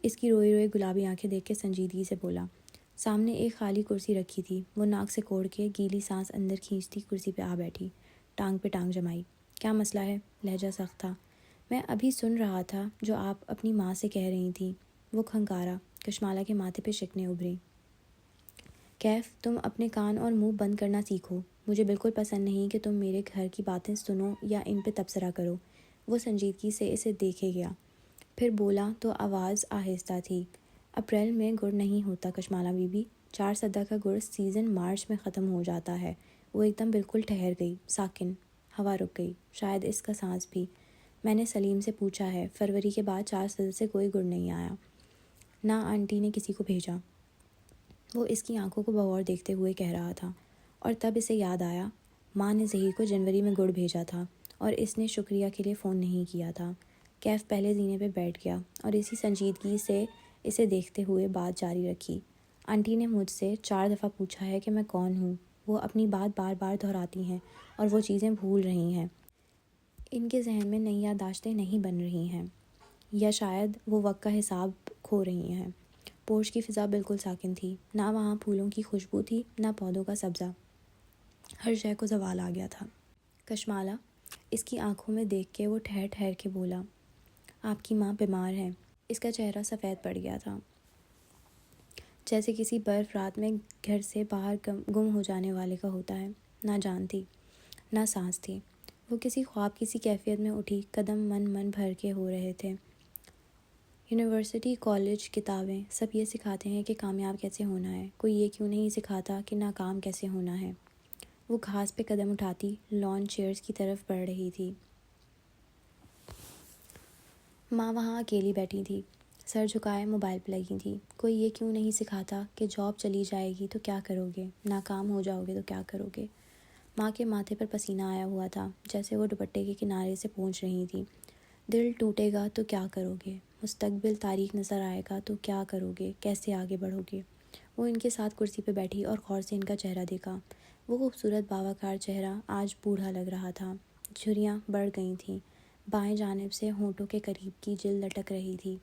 اس کی روئی روئی گلابی آنکھیں دیکھ کے سنجیدگی سے بولا۔ سامنے ایک خالی کرسی رکھی تھی، وہ ناک سے کوڑ کے گیلی سانس اندر کھینچتی کرسی پہ آ بیٹھی، ٹانگ پہ ٹانگ جمائی۔ کیا مسئلہ ہے؟ لہجہ سخت تھا۔ میں ابھی سن رہا تھا جو آپ اپنی ماں سے کہہ رہی تھیں۔ وہ کھنکارا۔ کشمالہ کے ماتھے پہ شکنیں ابھری۔ کیف، تم اپنے کان اور منہ بند کرنا سیکھو۔ مجھے بالکل پسند نہیں کہ تم میرے گھر کی باتیں سنو یا ان پہ تبصرہ کرو۔ وہ سنجیدگی سے اسے دیکھے گیا، پھر بولا تو آواز آہستہ تھی۔ اپریل میں گڑ نہیں ہوتا کشمالہ بی بی، 4 سدہ کا گڑ سیزن مارچ میں ختم ہو جاتا ہے۔ وہ ایک دم بالکل ٹھہر گئی، ساکن، ہوا رک گئی، شاید اس کا سانس بھی۔ میں نے سلیم سے پوچھا ہے، فروری کے بعد 4 سدہ سے کوئی گڑ نہیں آیا، نہ آنٹی نے کسی کو بھیجا۔ وہ اس کی آنکھوں کو بغور دیکھتے ہوئے کہہ رہا تھا، اور تب اسے یاد آیا، ماں نے ظہیر کو جنوری میں گڑ بھیجا تھا اور اس نے شکریہ کے لیے فون نہیں کیا تھا۔ کیف پہلے زینے پہ بیٹھ گیا اور اسی سنجیدگی سے اسے دیکھتے ہوئے بات جاری رکھی۔ آنٹی نے مجھ سے 4 دفعہ پوچھا ہے کہ میں کون ہوں۔ وہ اپنی بات بار بار دہراتی ہیں اور وہ چیزیں بھول رہی ہیں۔ ان کے ذہن میں نئی یادداشتیں نہیں بن رہی ہیں، یا شاید وہ وقت کا حساب کھو رہی ہیں۔ پورش کی فضا بالکل ساکن تھی، نہ وہاں پھولوں کی خوشبو تھی نہ پودوں کا سبزہ، ہر شے کو زوال آ گیا تھا۔ کشمالہ، اس کی آنکھوں میں دیکھ کے وہ ٹھہر ٹھہر کے بولا، آپ کی ماں بیمار ہے۔ اس کا چہرہ سفید پڑ گیا تھا، جیسے کسی برف رات میں گھر سے باہر گم ہو جانے والے کا ہوتا ہے۔ نہ جان تھی نہ سانس تھی، وہ کسی خواب کسی کیفیت میں اٹھی، قدم من بھر کے ہو رہے تھے۔ یونیورسٹی، کالج، کتابیں سب یہ سکھاتے ہیں کہ کامیاب کیسے ہونا ہے، کوئی یہ کیوں نہیں سکھاتا کہ ناکام کیسے ہونا ہے۔ وہ گھاس پہ قدم اٹھاتی لان چیئرز کی طرف بڑھ رہی تھی۔ ماں وہاں اکیلی بیٹھی تھی، سر جھکائے موبائل پہ لگی تھی۔ کوئی یہ کیوں نہیں سکھاتا کہ جاب چلی جائے گی تو کیا کرو گے، ناکام ہو جاؤ گے تو کیا کرو گے۔ ماں کے ماتھے پر پسینہ آیا ہوا تھا، جیسے وہ دوپٹے کے کنارے سے پونچھ رہی تھی۔ دل ٹوٹے گا تو کیا کرو گے، مستقبل تاریک نظر آئے گا تو کیا کرو گے، کیسے آگے بڑھو گے۔ وہ ان کے ساتھ کرسی پہ بیٹھی اور غور سے ان کا چہرہ دیکھا۔ وہ خوبصورت باوقار چہرہ آج بوڑھا لگ رہا تھا، جھریاں بڑھ گئی تھیں، بائیں جانب سے ہونٹوں کے قریب کی جلد لٹک رہی تھی۔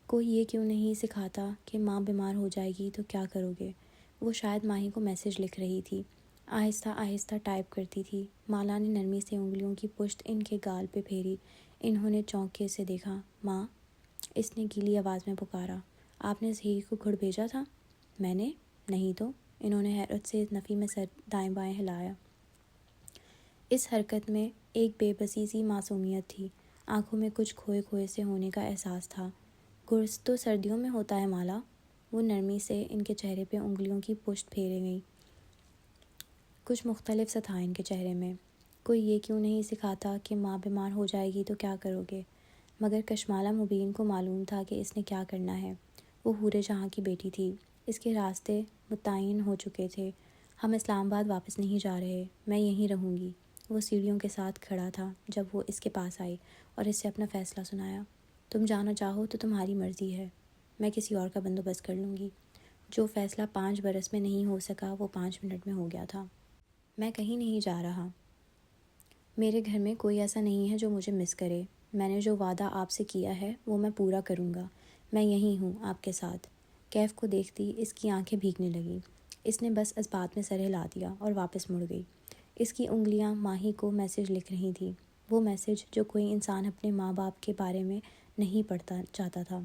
کوئی یہ کیوں نہیں سکھاتا کہ ماں بیمار ہو جائے گی تو کیا کرو گے۔ وہ شاید ماہی کو میسج لکھ رہی تھی، آہستہ آہستہ ٹائپ کرتی تھی۔ مالا نے نرمی سے انگلیوں کی پشت ان کے گال پہ پھیری۔ انہوں نے چونکے سے دیکھا۔ ماں، اس نے گیلی آواز میں پکارا، آپ نے ظہیر کو گھڑ بھیجا تھا؟ میں نے؟ نہیں تو۔ انہوں نے حیرت سے نفی میں سر دائیں بائیں ہلایا۔ اس حرکت میں ایک بے بسی سی معصومیت تھی، آنکھوں میں کچھ کھوئے کھوئے سے ہونے کا احساس تھا۔ گرز تو سردیوں میں ہوتا ہے مالا۔ وہ نرمی سے ان کے چہرے پہ انگلیوں کی پشت پھیرے گئی۔ کچھ مختلف سا تھا ان کے چہرے میں۔ کوئی یہ کیوں نہیں سکھاتا کہ ماں بیمار ہو جائے گی تو کیا کرو گے۔ مگر کشمالہ مبین کو معلوم تھا کہ اس نے کیا کرنا ہے۔ وہ حورِ جہاں کی بیٹی تھی، اس کے راستے متعین ہو چکے تھے۔ ہم اسلام آباد واپس نہیں جا رہے، میں یہیں رہوں گی۔ وہ سیڑھیوں کے ساتھ کھڑا تھا جب وہ اس کے پاس آئی اور اس سے اپنا فیصلہ سنایا۔ تم جانا چاہو تو تمہاری مرضی ہے، میں کسی اور کا بندوبست کر لوں گی۔ جو فیصلہ 5 برس میں نہیں ہو سکا وہ 5 منٹ میں ہو گیا تھا۔ میں کہیں نہیں جا رہا۔ میرے گھر میں کوئی ایسا نہیں ہے جو مجھے مس کرے۔ میں نے جو وعدہ آپ سے کیا ہے وہ میں پورا کروں گا۔ میں یہیں ہوں آپ کے ساتھ۔ کیف کو دیکھتی اس کی آنکھیں بھیگنے لگیں۔ اس نے بس اس بات میں سر ہلا دیا اور واپس مڑ گئی۔ اس کی انگلیاں ماہی کو میسج لکھ رہی تھیں، وہ میسج جو کوئی انسان اپنے ماں باپ کے بارے میں نہیں پڑھتا چاہتا تھا۔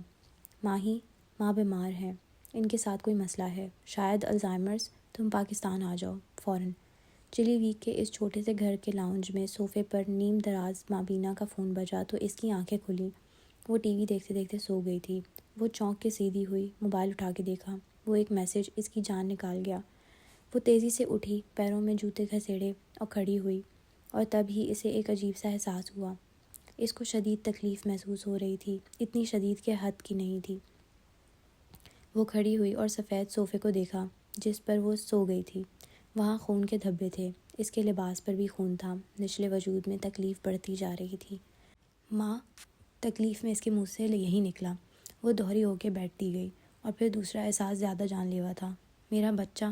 ماہی، ماں بیمار ہے، ان کے ساتھ کوئی مسئلہ ہے، شاید الزائمرز۔ تم پاکستان آ جاؤ فوراً۔ چلی ویک کے اس چھوٹے سے گھر کے لاؤنج میں صوفے پر نیم دراز مابینہ کا فون بجا تو اس کی آنکھیں کھلیں۔ وہ ٹی وی دیکھتے دیکھتے سو گئی تھی۔ وہ چونک کے سیدھی ہوئی، موبائل اٹھا کے دیکھا، وہ ایک میسج اس کی جان نکال گیا۔ وہ تیزی سے اٹھی، پیروں میں جوتے گھسیڑے اور کھڑی ہوئی، اور تب ہی اسے ایک عجیب سا احساس ہوا۔ اس کو شدید تکلیف محسوس ہو رہی تھی، اتنی شدید کہ حد کی نہیں تھی۔ وہ کھڑی ہوئی اور سفید صوفے کو دیکھا جس پر وہ سو گئی تھی۔ وہاں خون کے دھبے تھے، اس کے لباس پر بھی خون تھا، نچلے وجود میں تکلیف بڑھتی جا رہی تھی۔ ماں، تکلیف میں اس کے منہ سے یہی نکلا۔ وہ دوہری ہو کے بیٹھتی گئی، اور پھر دوسرا احساس زیادہ جان لیوا تھا۔ میرا بچہ،